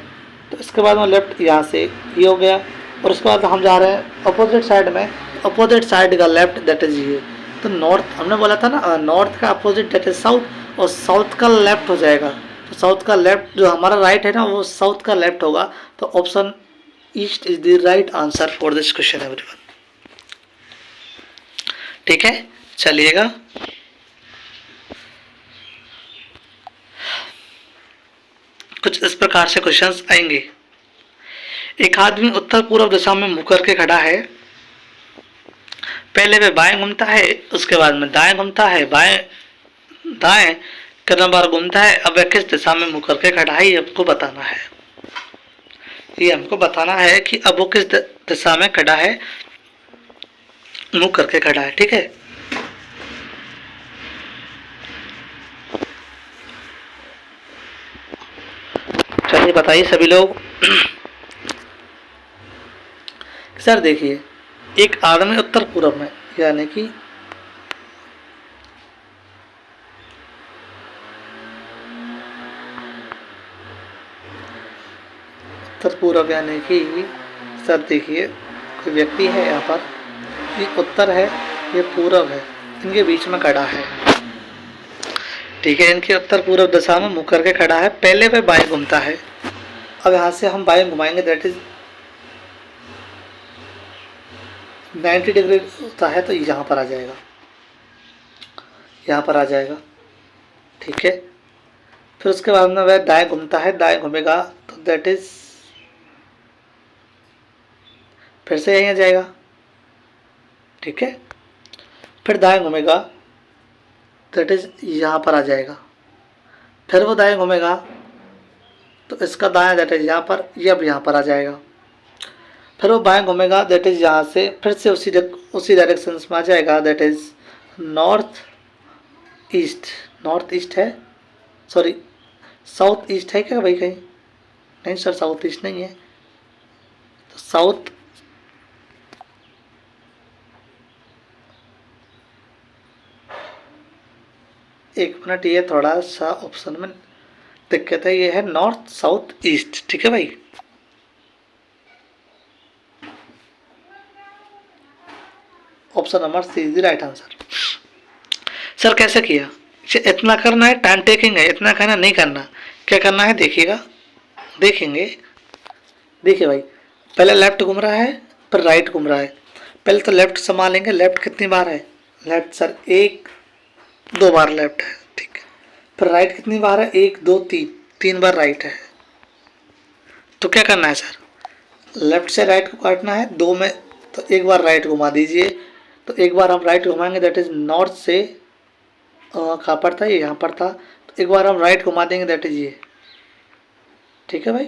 तो इसके बाद में लेफ्ट यहाँ से ये हो गया, और उसके बाद हम जा रहे हैं अपोजिट साइड में, अपोजिट साइड का लेफ्ट दैट इज ये, तो नॉर्थ हमने बोला था ना, नॉर्थ का अपोजिट दैट इज साउथ, और साउथ का लेफ्ट हो जाएगा, तो साउथ का लेफ्ट जो हमारा राइट है ना, वो साउथ का लेफ्ट होगा, तो option east is the right answer for this question everyone. ठीक है, चलिएगा, कुछ इस प्रकार से क्वेश्चंस आएंगे। एक आदमी उत्तर पूर्व दिशा में मुंह करके खड़ा है, पहले वह बाएं घूमता है, उसके बाद में दाएं घूमता है, बाएं दाएं कितना बार घूमता है, अब वह किस दिशा में मुंह करके खड़ा है, ये हमको बताना है। ये हमको बताना है कि अब वो किस दिशा में खड़ा है, मुंह करके खड़ा है। ठीक है, चलिए बताइए सभी लोग। सर देखिए, एक आदमी उत्तर पूर्व में, यानी कि उत्तर पूर्व, यानी कि सर देखिए कोई व्यक्ति है यहाँ पर, ये उत्तर है, ये पूर्व है, इनके बीच में खड़ा है। ठीक है, इनके उत्तर पूर्व दिशा में मुंह करके खड़ा है, पहले वह बाएं घूमता है, अब यहाँ से हम बाएं घुमाएंगे, दैट इज 90 डिग्री होता है, तो यहाँ पर आ जाएगा, यहाँ पर आ जाएगा। ठीक है, फिर उसके बाद में वह दाएं घूमता है, दाएं घूमेगा तो दैट इज फिर से यहीं आ जाएगा। ठीक है, फिर दाएं घूमेगा, दैट इज यहाँ पर आ जाएगा, फिर वो दाएं घूमेगा तो इसका दाएं दैट इज यहाँ पर, ये अब यहाँ पर आ जाएगा, फिर वो बाएं घूमेगा, दैट इज यहाँ से फिर से उसी डायरेक्शन में आ जाएगा, that is north east, north east है, सॉरी साउथ ईस्ट है क्या भाई कहीं? नहीं सर, साउथ ईस्ट नहीं है, तो साउथ एक मिनट, ये थोड़ा सा ऑप्शन में दिक्कत है, ये है नॉर्थ साउथ ईस्ट। ठीक है भाई, option number C is the right answer. Sir कैसे किया? इतना करना है, टाइम टेकिंग है, इतना करना नहीं करना। क्या करना है देखिएगा, देखेंगे। देखिए भाई, पहले लेफ्ट घूम रहा है, फिर राइट घूम रहा है। पहले तो लेफ्ट संभालेंगे, लेफ्ट कितनी बार है? लेफ्ट सर एक दो बार लेफ्ट है, ठीक है। फिर राइट कितनी बार है? एक दो तीन, तीन बार राइट है। तो क्या करना है सर, लेफ्ट से राइट को काटना है दो में, तो एक बार राइट घुमा दीजिए। तो एक बार हम राइट घुमाएंगे, दैट इज नॉर्थ से कहाँ पर था? ये यहाँ पर था। तो एक बार हम राइट घुमा देंगे, दैट इज ये। ठीक है भाई,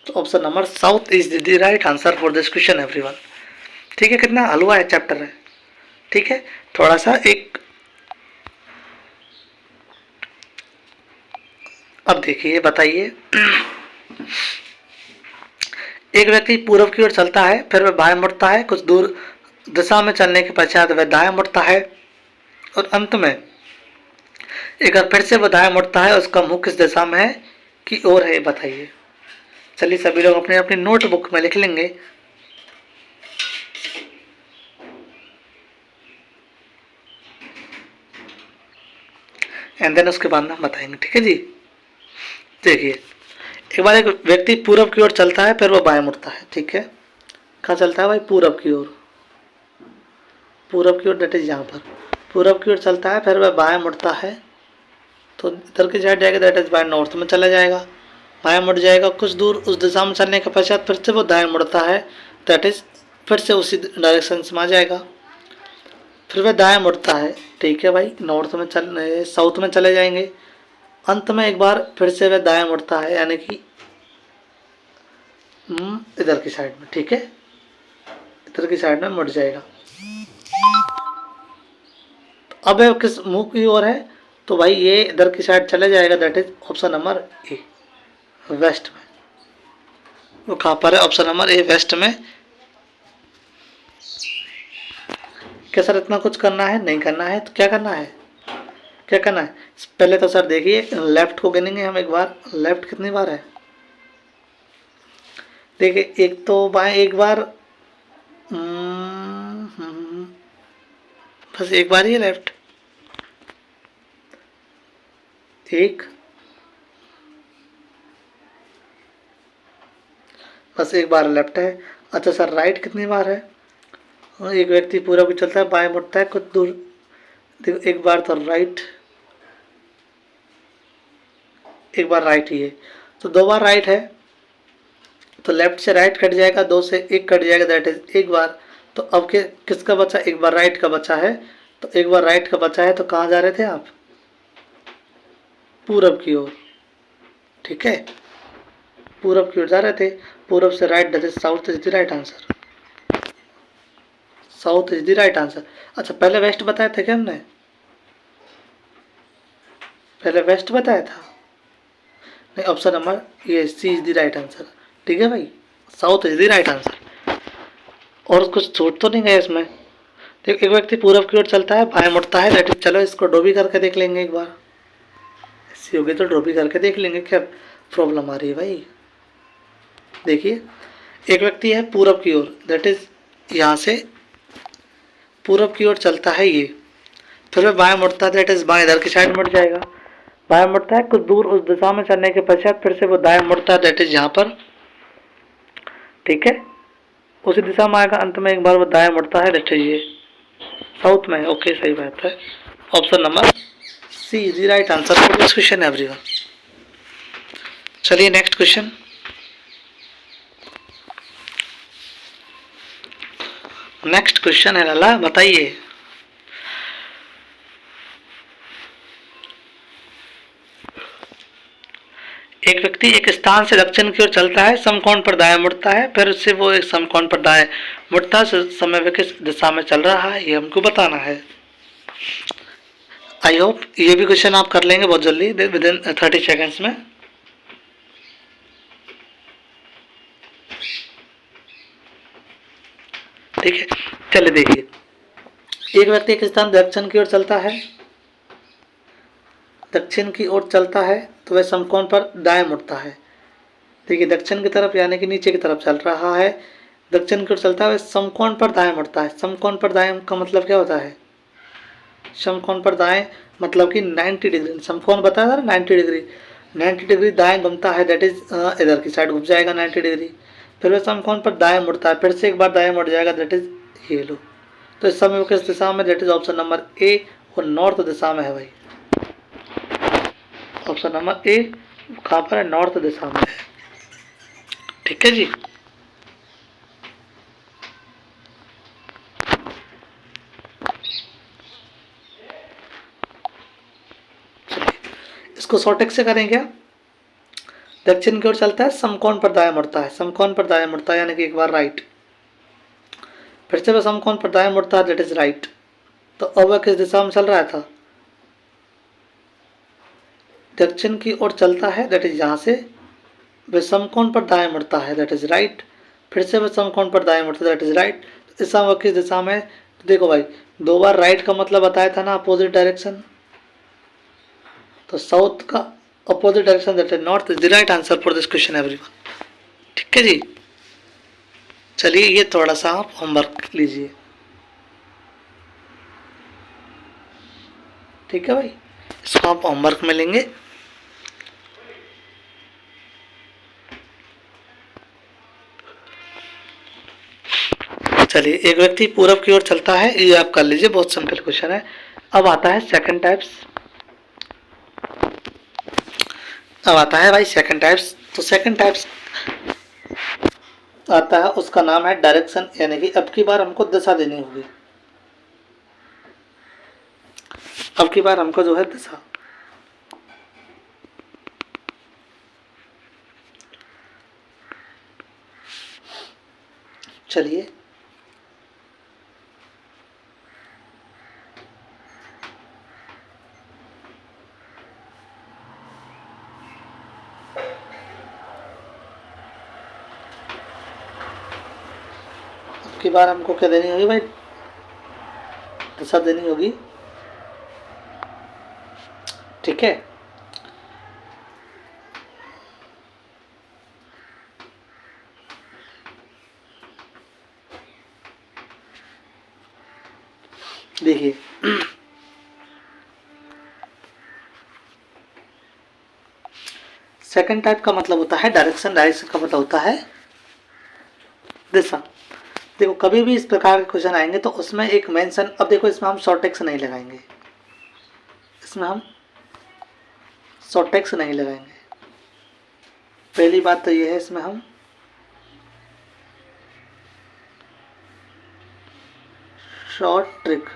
तो option number south is the right answer for this question everyone. ठीक है, कितना हलवा है चैप्टर है। ठीक है, थोड़ा सा एक, अब देखिए बताइए। एक व्यक्ति पूर्व की ओर चलता है, फिर वह बाएं मुड़ता है, कुछ दूर दिशा में चलने के पश्चात वह दाएं मुड़ता है, और अंत में एक बार फिर से वह दाएं मुड़ता है। उसका मुंह किस दिशा में है की ओर है, बताइए। चलिए सभी लोग अपने अपनी नोटबुक में लिख लेंगे। एंड देन उसके बाद हम बताएंगे। ठीक है जी, देखिए एक बार एक व्यक्ति पूरब की ओर चलता है, फिर वो बाएं मुड़ता है। ठीक है, कहाँ चलता है भाई? पूरब की ओर। पूरब की ओर, डेट इज यहाँ पर पूरब की ओर चलता है, फिर वह बाएं मुड़ता है, तो इधर की साइड जाएगा, दैट इज बाय नॉर्थ में चला जाएगा। बाएं मुड़ जाएगा, कुछ दूर उस दिशा में चलने के पश्चात फिर से वो दाएं मुड़ता है, दैट इज फिर से उसी डायरेक्शन में आ जाएगा। फिर वह दाएं मुड़ता है, ठीक है भाई, नॉर्थ में साउथ में चले जाएंगे। अंत में एक बार फिर से वह दाएं मुड़ता है, यानी कि इधर की साइड में। ठीक है, इधर की साइड में मुड़ जाएगा। अब वह किस मुंह की ओर है? तो भाई ये इधर की साइड चले जाएगा, that is option number A, west में। वो कहाँ पर है? ऑप्शन नंबर ए, वेस्ट में। क्या सर इतना कुछ करना है? नहीं करना है। तो क्या करना है, क्या करना है? पहले तो सर देखिए, लेफ्ट को गिनेंगे हम एक बार। लेफ्ट कितनी बार है? देखिए एक तो बाएं एक बार, बस एक बार ही है लेफ्ट, एक, बस एक बार लेफ्ट है। अच्छा सर राइट कितनी बार है? एक व्यक्ति पूरा भी चलता है, बाएं मुड़ता है, कुछ दूर, देखो एक बार तो राइट, एक बार राइट ही है, तो दो बार राइट है। तो लेफ्ट से राइट कट जाएगा, दो से एक कट जाएगा, दैट इज एक बार। तो अब के किसका बचा? एक बार राइट का बचा है। तो एक बार राइट का बचा है, तो कहाँ जा रहे थे आप? पूरब की ओर। ठीक है, पूरब की ओर जा रहे थे। पूरब से right, that is south is the right answer. South is the right answer. अच्छा पहले वेस्ट बताया था क्या हमने? पहले वेस्ट बताया था? नहीं, ऑप्शन नंबर ये सी इज द राइट आंसर। ठीक है भाई, south is the right answer. और कुछ छूट तो नहीं गया इसमें? देखो एक व्यक्ति पूरब की ओर चलता है, बाएं मुड़ता है, दैट इज, चलो इसको ड्रॉ भी करके देख लेंगे एक बार। ऐसी होगी तो ड्रॉ भी करके देख लेंगे, क्या प्रॉब्लम आ रही है भाई। देखिए एक व्यक्ति है पूरब की ओर, दैट इज यहाँ से पूरब की ओर चलता है ये, फिर वह बाएं मुड़ता है, दैट इज बाएं इधर की साइड मुड़ जाएगा। बाएं मुड़ता है, कुछ दूर उस दिशा में चलने के पश्चात फिर से वो दाएं मुड़ता है, दैट इज यहाँ पर। ठीक है, उसी दिशा में आएगा, अंत में एक बार वो दाएं मुड़ता है, दैट इज ये साउथ में। ओके सही बात है, option number C is the right answer for this question everyone. चलिए नेक्स्ट क्वेश्चन। नेक्स्ट क्वेश्चन है लाला, बताइए। एक व्यक्ति एक स्थान से दक्षिण की ओर चलता है, समकोण पर दाएं मुड़ता है, फिर उससे वो एक समकोण पर दाएं मुड़ता है, समय वह किस दिशा में चल रहा है, ये हमको बताना है। आई होप ये भी क्वेश्चन आप कर लेंगे बहुत जल्दी, विद इन 30 सेकेंड्स में। ठीक है, चलिए देखिए, एक व्यक्ति एक स्थान दक्षिण की ओर चलता है, दक्षिण की ओर चलता है तो वह समकोण पर दाएं मुड़ता है। देखिए दक्षिण की तरफ यानी कि नीचे की तरफ चल रहा है, दक्षिण की ओर चलता है, वह समकोण पर दाएं मुड़ता है। समकोण पर दाएं का मतलब क्या होता है? समकोण पर दाएं मतलब कि 90 डिग्री, समकोण बताया था ना 90 डिग्री, 90 डिग्री दाएं घूमता है, दैट इज इधर की साइड घूम जाएगा 90 डिग्री। फिर वह समकोण पर दाएं मुड़ता है, फिर से एक बार दाएं मुड़ जाएगा, दैट इज ये लो। तो इस समय वो किस दिशा में? दैट इज ऑप्शन नंबर ए, वो नॉर्थ दिशा में है भाई। ऑप्शन नंबर ए कहाँ पर है? नॉर्थ दिशा में है। ठीक है जी। इसको शॉर्टेक से करें क्या? दक्षिण की ओर चलता है, समकोण पर दाएं मुड़ता है, समकोण पर दाएं मुड़ता है यानी कि एक बार राइट, फिर से वह समकोण पर दाएं मुड़ता है, दैट इज राइट। तो अब वह किस दिशा में चल रहा था? दक्षिण की ओर चलता है, दैट इज यहाँ से, वह समकोण पर दाएं मुड़ता है, दैट इज राइट, फिर से वह समकोण पर दाएं मुड़ता है, दैट इज राइट। इस समय वह किस दिशा में? तो देखो भाई, दो बार राइट का मतलब बताया था ना, अपोजिट डायरेक्शन, तो साउथ का opposite direction that is north is the right answer for this question everyone. ठीक है जी। चलिए ये थोड़ा सा आप होमवर्क लीजिए। ठीक है भाई, इसको आप होमवर्क में लेंगे। चलिए, एक व्यक्ति पूरब की ओर चलता है, ये आप कर लीजिए, बहुत सिंपल क्वेश्चन है। अब आता है सेकंड टाइप्स, अब आता है भाई सेकंड टाइप्स। तो सेकंड टाइप्स आता है, उसका नाम है डायरेक्शन, यानी कि अब की बार हमको दिशा देनी होगी, अब की बार हमको जो है दिशा। चलिए अब की बार हमको क्या देनी होगी भाई? दिशा देनी होगी। ठीक है, देखिए सेकंड टाइप का मतलब होता है डायरेक्शन, डायरेक्शन का मतलब होता है दिशा। देखो कभी भी इस प्रकार के क्वेश्चन आएंगे तो उसमें एक मेंशन, अब देखो इसमें हम शॉर्ट टेक्स्ट नहीं लगाएंगे, इसमें हम शॉर्ट टेक्स्ट नहीं लगाएंगे। पहली बात तो ये है, इसमें हम शॉर्ट ट्रिक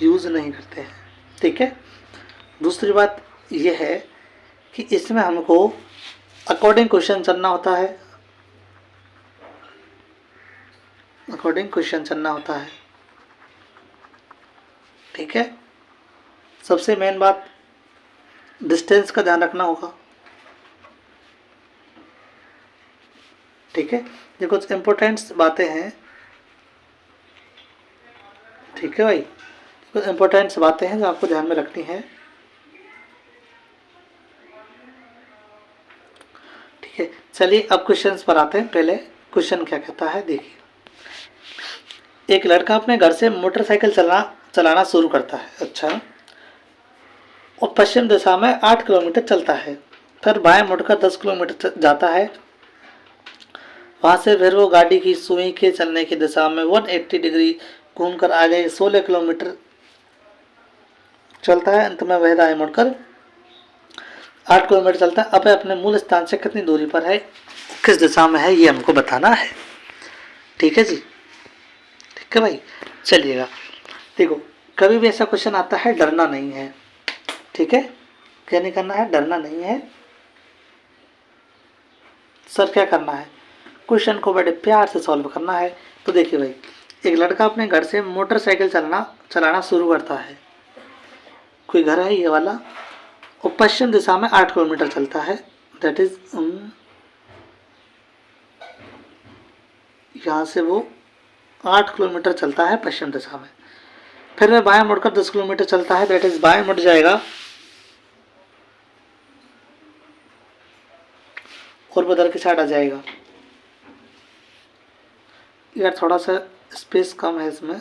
यूज नहीं करते हैं। ठीक है, दूसरी बात यह है कि इसमें हमको अकॉर्डिंग क्वेश्चन चलना होता है, अकॉर्डिंग क्वेश्चन चलना होता है। ठीक है, सबसे मेन बात डिस्टेंस का ध्यान रखना होगा। ठीक है, ये कुछ इम्पोर्टेंट बातें हैं। ठीक है भाई, कुछ इम्पोर्टेंट बातें हैं जो आपको ध्यान में रखनी है। ठीक है, चलिए अब क्वेश्चंस पर आते हैं। पहले क्वेश्चन क्या कहता है, देखिए एक लड़का अपने घर से मोटरसाइकिल चलाना शुरू करता है। अच्छा, और पश्चिम दिशा में 8 किलोमीटर चलता है, फिर बाएं मुड़कर 10 किलोमीटर जाता है। वहां से फिर वो गाड़ी की सुई के चलने की दिशा में 180 डिग्री घूमकर आगे 16 किलोमीटर चलता है। अंत में वह दाएं मुड़कर 8 किलोमीटर चलता है। अब अपने मूल स्थान से कितनी दूरी पर है, किस दिशा में है, ये हमको बताना है। ठीक है जी, ठीक है भाई। चलिएगा, देखो कभी भी ऐसा क्वेश्चन आता है, डरना नहीं है। ठीक है, क्या नहीं करना है? डरना नहीं है। सर क्या करना है? क्वेश्चन को बड़े प्यार से सॉल्व करना है। तो देखिए भाई, एक लड़का अपने घर से मोटरसाइकिल चलाना शुरू करता है। कोई घर है ये वाला, और पश्चिम दिशा में 8 किलोमीटर चलता है, दैट इज यहाँ से वो 8 किलोमीटर चलता है पश्चिम दिशा में। फिर वह बाएं मुड़कर 10 किलोमीटर चलता है, दैट इज बाएं मुड़ जाएगा और वो उधर की साइड आ जाएगा। यार थोड़ा सा स्पेस कम है इसमें,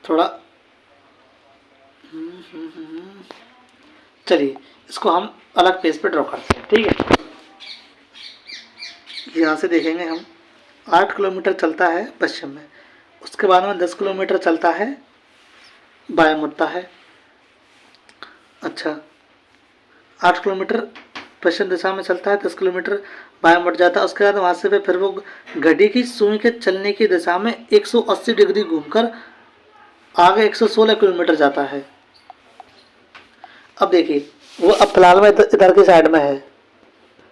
थोड़ा चलिए इसको हम अलग पेज पे ड्रॉ करते हैं, ठीक है। यहाँ से देखेंगे हम 8 किलोमीटर चलता है पश्चिम में, उसके बाद में 10 किलोमीटर चलता है बाएं मुड़ता है। अच्छा 8 किलोमीटर पश्चिम दिशा में चलता है, 10 किलोमीटर बाएं मुड़ जाता है। उसके बाद वहाँ से फिर वो घड़ी की सुई के चलने की दिशा में 180 डिग्री घूमकर आगे 116 किलोमीटर जाता है। अब देखिए वो अब फिलहाल में इधर की साइड में है,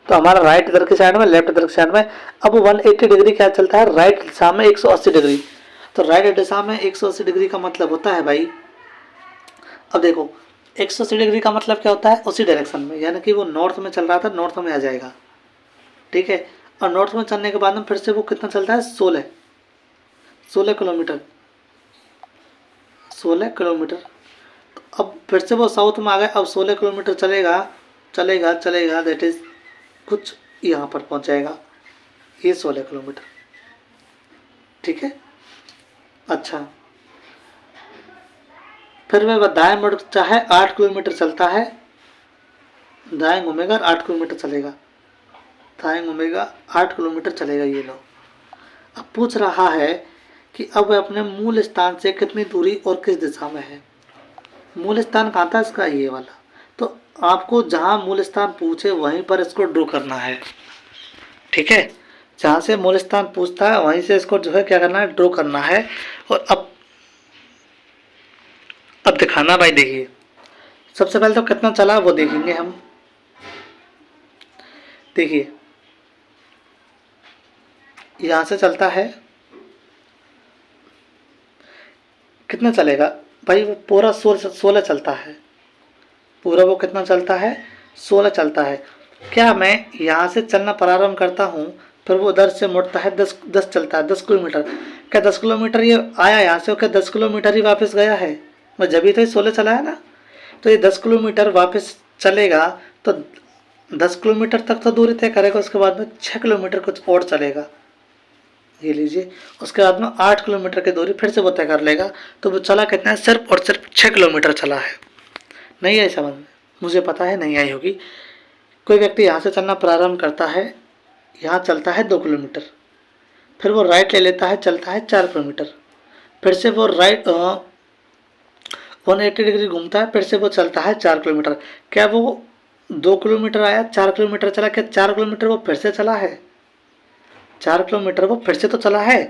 तो हमारा राइट इधर की साइड में, लेफ्ट इधर की साइड में। अब 180 डिग्री क्या चलता है, राइट दिशा में 180 डिग्री। तो राइट दिशा में 180 डिग्री का मतलब होता है भाई, अब देखो 180 डिग्री का मतलब क्या होता है, उसी डायरेक्शन में, यानी कि वो नॉर्थ में चल रहा था, नॉर्थ में आ जाएगा, ठीक है। और नॉर्थ में चलने के बाद में फिर से वो कितना चलता है, 16 किलोमीटर, 16 किलोमीटर। तो अब फिर से वो साउथ में आ गए, अब 16 किलोमीटर चलेगा चलेगा चलेगा, दैट इज कुछ यहाँ पर पहुँच जाएगा, ये 16 किलोमीटर, ठीक है। अच्छा फिर वह दाएं मुड़ चाहे 8 किलोमीटर चलता है, दाएं घूमेगा 8 किलोमीटर चलेगा, दाएं घूमेगा 8 किलोमीटर चलेगा ये लो। अब पूछ रहा है कि अब वह अपने मूल स्थान से कितनी दूरी और किस दिशा में है। मूल स्थान कहाँ था इसका, ये वाला। तो आपको जहाँ मूल स्थान पूछे वहीं पर इसको ड्रॉ करना है, ठीक है। जहाँ से मूल स्थान पूछता है वहीं से इसको जो है क्या करना है, ड्रॉ करना है। और अब दिखाना भाई, देखिए सबसे पहले तो कितना चला वो देखेंगे हम। देखिए यहाँ से चलता है, कितना चलेगा भाई, वो पूरा 16 चलता है, पूरा वो कितना चलता है, 16 चलता है। क्या मैं यहाँ से चलना प्रारंभ करता हूँ, फिर वो उधर से मुड़ता है, 10 चलता है, 10 किलोमीटर। क्या 10 किलोमीटर ये आया यहाँ से, क्या 10 किलोमीटर ही वापस गया है, मैं जब ही तो ये 16 चला है ना। तो ये 10 किलोमीटर वापस चलेगा, तो 10 किलोमीटर तक तो दूरी तय करेगा, उसके बाद में 6 किलोमीटर कुछ और चलेगा, ये लीजिए। उसके बाद में 8 किलोमीटर की दूरी फिर से वो तय कर लेगा। तो वो चला कितना है, सिर्फ और सिर्फ 6 किलोमीटर चला है। नहीं आई समझ में, मुझे पता है नहीं आई होगी। कोई व्यक्ति यहाँ से चलना प्रारंभ करता है, यहाँ चलता है 2 किलोमीटर, फिर वो राइट ले लेता है, चलता है 4 किलोमीटर, फिर से वो राइट 180 डिग्री घूमता है, फिर से वो चलता है 4 किलोमीटर। क्या वो 2 किलोमीटर आया, 4 किलोमीटर चला, क्या 4 किलोमीटर वो फिर से चला है, 4 किलोमीटर वो फिर से तो चला है।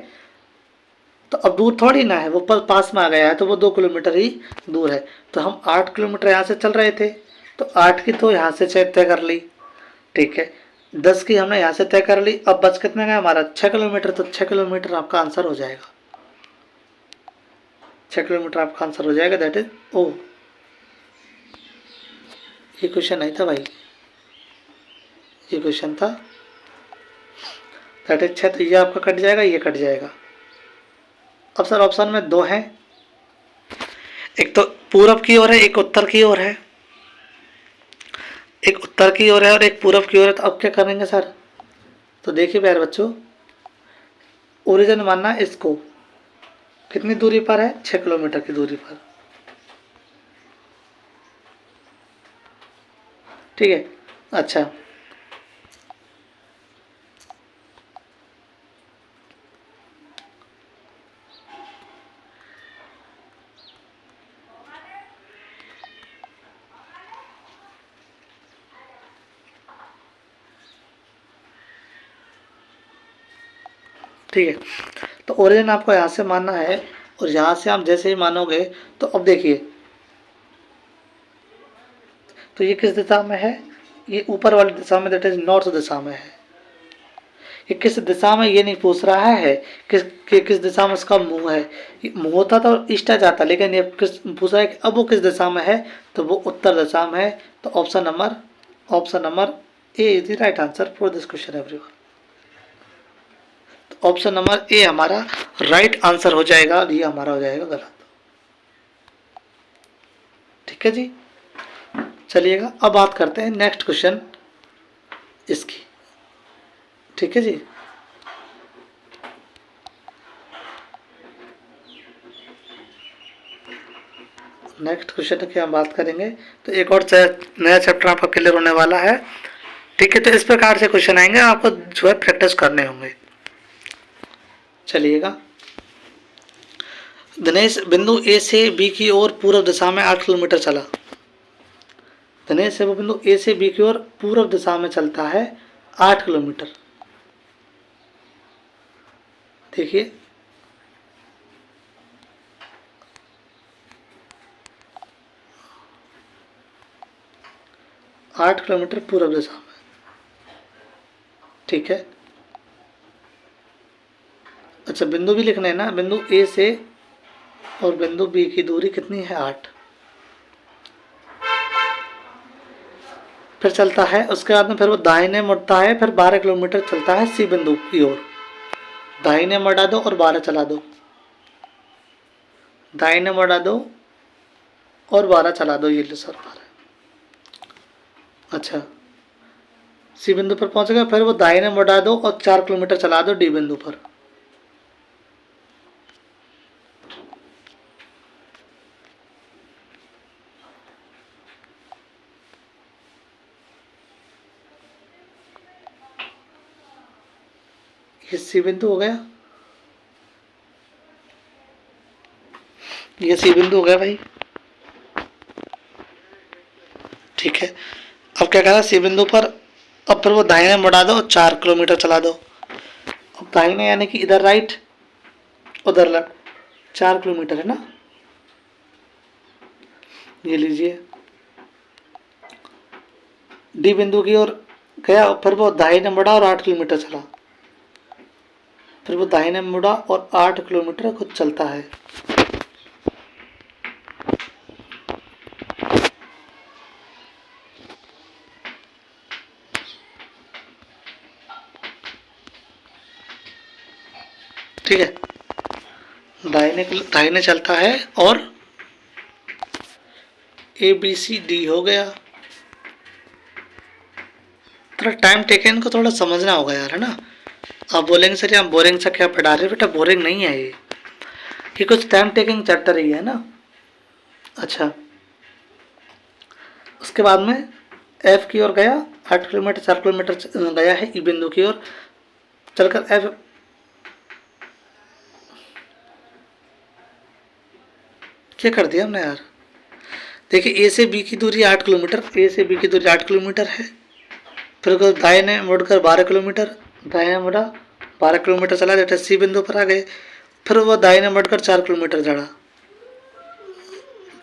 तो अब दूर थोड़ी ना है, वो पास में आ गया है, तो वो 2 किलोमीटर ही दूर है। तो हम 8 किलोमीटर यहाँ से चल रहे थे, तो 8 की तो यहाँ से तय कर ली, ठीक है। 10 की हमने यहाँ से तय कर ली, अब बच कितने का हमारा, 6 किलोमीटर। तो 6 किलोमीटर आपका आंसर हो जाएगा, 6 किलोमीटर आपका आंसर हो जाएगा, दैट इज ओ। ये क्वेश्चन नहीं था भाई, ये क्वेश्चन था, दैट इज 6। तो ये आपका कट जाएगा, ये कट जाएगा। अब सर ऑप्शन में 2 हैं, एक तो पूरब की ओर है, एक उत्तर की ओर है, एक उत्तर की ओर है और एक पूरब की ओर है। तो अब क्या करेंगे सर, तो देखिए प्यारे बच्चों, ओरिजिन मानना इसको, कितनी दूरी पर है, 6 किलोमीटर की दूरी पर, ठीक है। अच्छा ठीक है, तो ओरिजिन आपको यहाँ से मानना है, और यहाँ से आप जैसे ही मानोगे, तो अब देखिए, तो ये किस दिशा में है, ये ऊपर वाली दिशा में, दैट इज नॉर्थ दिशा में है। ये किस दिशा में ये नहीं पूछ रहा है किस दिशा में उसका मुंह है, मुंह होता तो ईस्ट आ जाता, लेकिन ये किस पूछ रहा है कि अब वो किस दिशा में है, तो वो उत्तर दिशा में है। तो option number A is the right answer for this question everyone. Option number ए हमारा राइट आंसर हो जाएगा और ये हमारा हो जाएगा गलत। ठीक है जी, चलिएगा अब बात करते हैं नेक्स्ट क्वेश्चन इसकी। ठीक है जी, नेक्स्ट क्वेश्चन की हम बात करेंगे तो एक और नया चैप्टर आपका क्लियर होने वाला है। ठीक है, तो इस प्रकार से क्वेश्चन आएंगे, आपको जो है प्रैक्टिस करने होंगे। चलिएगा, दिनेश बिंदु ए से बी की ओर पूर्व दिशा में 8 किलोमीटर चला। दिनेश वो बिंदु ए से बी की ओर पूर्व दिशा में चलता है 8 किलोमीटर। देखिए, आठ किलोमीटर पूर्व दिशा में। ठीक है, अच्छा बिंदु भी लिखना है ना, बिंदु ए से और बिंदु बी की दूरी कितनी है 8। फिर चलता है, उसके बाद में फिर वो दाहिने मुड़ता है, फिर 12 किलोमीटर चलता है सी बिंदु की ओर। दाहिने मुड़ा दो और 12 चला दो, दाहिने मुड़ा दो और 12 चला दो, ये लो सर 12। अच्छा, सी बिंदु पर पहुंच गए, फिर वो दाहिने मुड़ा दो और 4 किलोमीटर चला दो डी बिंदु पर। ये सी बिंदु हो गया, ये सी बिंदु हो गया भाई। ठीक है, अब क्या करा सी बिंदु पर, अब फिर वो दाहिने मुड़ा दो, 4 किलोमीटर चला दो। अब दाहिने यानी कि इधर राइट उधर लेफ्ट, 4 किलोमीटर है ना, ये लीजिए। डी बिंदु की ओर गया, फिर वो दाहिने मुड़ा और 8 किलोमीटर चला। फिर वो दाहिने मुड़ा और 8 किलोमीटर खुद चलता है। ठीक है, दाहिने चलता है और ए बी सी डी हो गया। थोड़ा टाइम टेकन को थोड़ा समझना होगा यार, है ना। आप बोलेंगे सर आप बोरिंग सा क्या पढ़ा रहे हो, बेटा बोरिंग नहीं है ये कुछ टाइम टेकिंग चैप्टर ही है ना। अच्छा, उसके बाद में एफ की ओर गया, 8 किलोमीटर 4 किलोमीटर गया है ई बिंदु की ओर चलकर। एफ क्या कर दिया हमने यार, देखिए ए से बी की दूरी 8 किलोमीटर, ए से बी की दूरी 8 किलोमीटर है। फिर दाहिने मुड़कर 12 किलोमीटर, दाहिने मुड़ा 12 किलोमीटर चला, जैसे सी बिंदु पर आ गए। फिर वो दाहिने मुड़कर 4 किलोमीटर चढ़ा,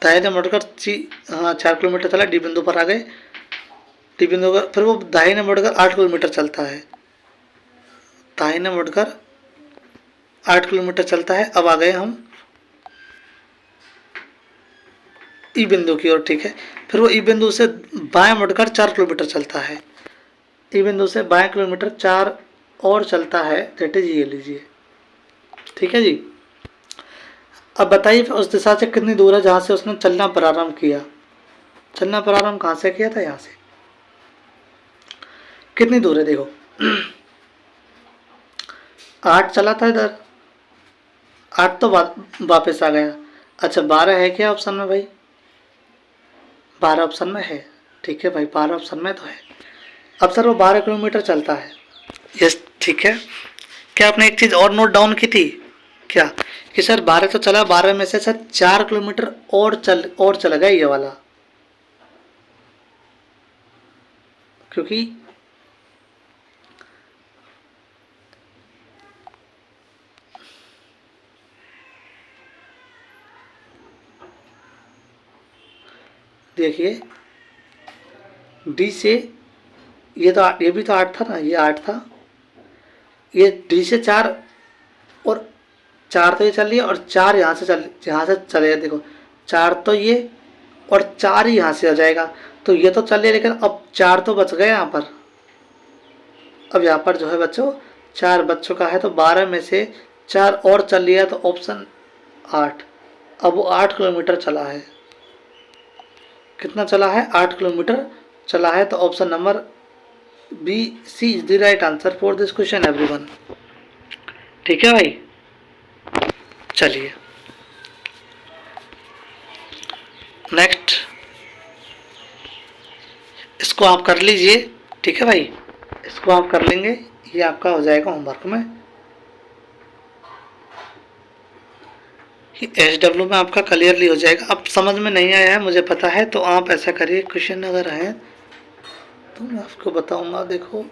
दाहिने मुड़कर 4 किलोमीटर चला, डी बिंदु पर आ गए। डी बिंदु पर फिर वो दाहिने मुड़कर 8 किलोमीटर चलता है, दाहिने मुड़कर 8 किलोमीटर चलता है। अब आ गए हम ई बिंदु की ओर। ठीक है, फिर वो ई बिंदु से बाएं मुड़कर 4 किलोमीटर चलता है, ई बिंदु से बाएं किलोमीटर 4 और चलता है, दैट इज ये लीजिए। ठीक है जी, अब बताइए उस दिशा से कितनी दूर है जहाँ से उसने चलना प्रारंभ किया। चलना प्रारंभ कहाँ से किया था, यहाँ से कितनी दूर है देखो 8 चला था इधर, 8 तो वापस आ गया। अच्छा 12 है क्या ऑप्शन में भाई, 12 ऑप्शन में है। ठीक है भाई, 12 ऑप्शन में तो है। अब सर वो 12 किलोमीटर चलता है, यस ठीक है। क्या आपने एक चीज़ और नोट डाउन की थी क्या, कि सर 12 तो चला, 12 में से सर 4 किलोमीटर और चला गया ये वाला, क्योंकि देखिए डी से ये भी तो 8 था ना, ये 8 था, ये डी से 4 और 4 तो ये चल रही है और 4 यहाँ से चलेगा। देखो 4 तो ये और 4 ही यहाँ से आ जाएगा, तो ये तो चल रही है, लेकिन अब 4 तो बच गए यहाँ पर। अब यहाँ पर जो है बच्चों 4 बज चुका है, तो 12 में से 4 और चल लिया तो ऑप्शन 8। अब वो 8 किलोमीटर चला है। कितना चला है? 8 किलोमीटर चला है। तो option number B C is the right answer for this question everyone. ठीक है भाई, चलिए नेक्स्ट, इसको आप कर लीजिए। ठीक है भाई, इसको आप कर लेंगे, ये आपका हो जाएगा होमवर्क में। SW में आपका क्लियरली हो जाएगा। अब समझ में नहीं आया है मुझे पता है, तो आप ऐसा करिए, क्वेश्चन अगर है तो मैं आपको बताऊंगा। देखो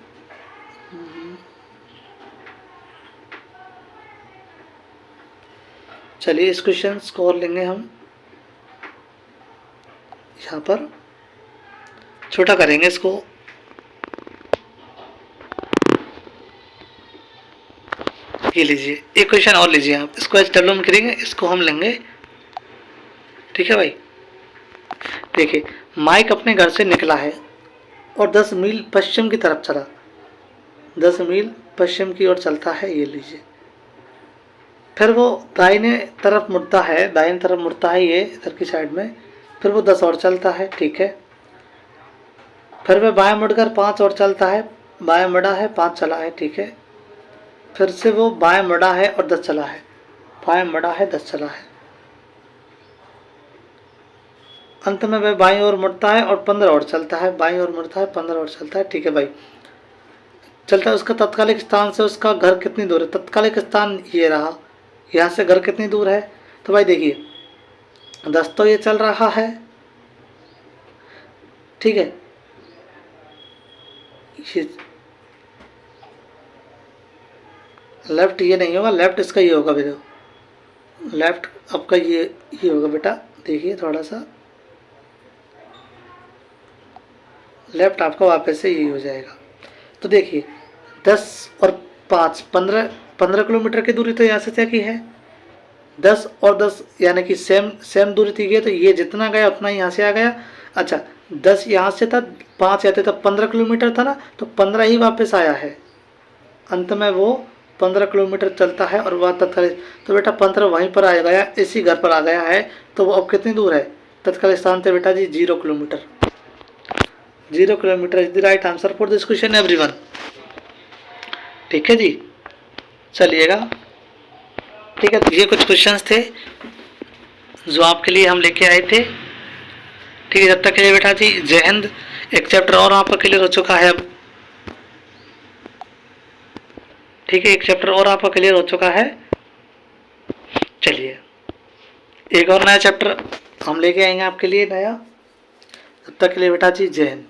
चलिए इस क्वेश्चन को और लेंगे हम, यहाँ पर छोटा करेंगे इसको। ये लीजिए, एक क्वेश्चन और लीजिए आप, इसको SW में करेंगे, इसको हम लेंगे। ठीक है भाई, देखिए माइक अपने घर से निकला है और 10 मील पश्चिम की तरफ चला, 10 मील पश्चिम की ओर चलता है। ये लीजिए, फिर वो दाहिने तरफ मुड़ता है, दाहिने तरफ मुड़ता है ये इधर की साइड में, फिर वो 10 और चलता है। ठीक है, फिर वह बाएं मुड़कर 5 और चलता है, बाएं मुड़ा है 5 चला है। ठीक है, फिर से वो बाएं मुड़ा है और 10 चला है, बाएं मुड़ा है 10 चला है। अंत में वह बाईं ओर मुड़ता है और 15 और चलता है, बाईं ओर मुड़ता है 15 और चलता है। ठीक है भाई, चलता है। उसका तत्कालिक स्थान से उसका घर कितनी दूर है? तत्कालिक स्थान ये रहा, यहाँ से घर कितनी दूर है? तो भाई देखिए 10 तो ये चल रहा है। ठीक है, ये लेफ्ट ये नहीं होगा, लेफ्ट इसका ये होगा बेटा, लेफ्ट आपका ये होगा बेटा। देखिए थोड़ा सा लेफ्ट आपका वापस से यही हो जाएगा। तो देखिए 10 और 5 15 किलोमीटर की दूरी तो यहाँ से तय की है। 10 और 10 यानी कि सेम दूरी थी गई, तो ये जितना गया उतना यहाँ से आ गया। अच्छा 10 यहाँ से था, 5 आते तब 15 किलोमीटर था ना, तो 15 ही वापस आया है। अंत में वो 15 किलोमीटर चलता है और वह तत्काल, तो बेटा 15 वहीं पर आ गया, इसी घर पर आ गया है। तो वो अब कितनी दूर है तत्काल स्थान से? बेटा जी 0 kilometre. 0 kilometre is the right answer for this question everyone. ठीक है जी, चलिएगा। ठीक है, तो ये कुछ क्वेश्चंस थे जो आपके लिए हम लेके आए थे। ठीक है, जब तक के लिए बेटा जी जय हिंद। एक चैप्टर और आपका क्लियर हो चुका है अब। ठीक है, एक चैप्टर और आपका क्लियर हो चुका है। चलिए एक और नया चैप्टर हम लेके आएंगे आपके लिए नया। तब तक के लिए बेटा जी जय हिंद।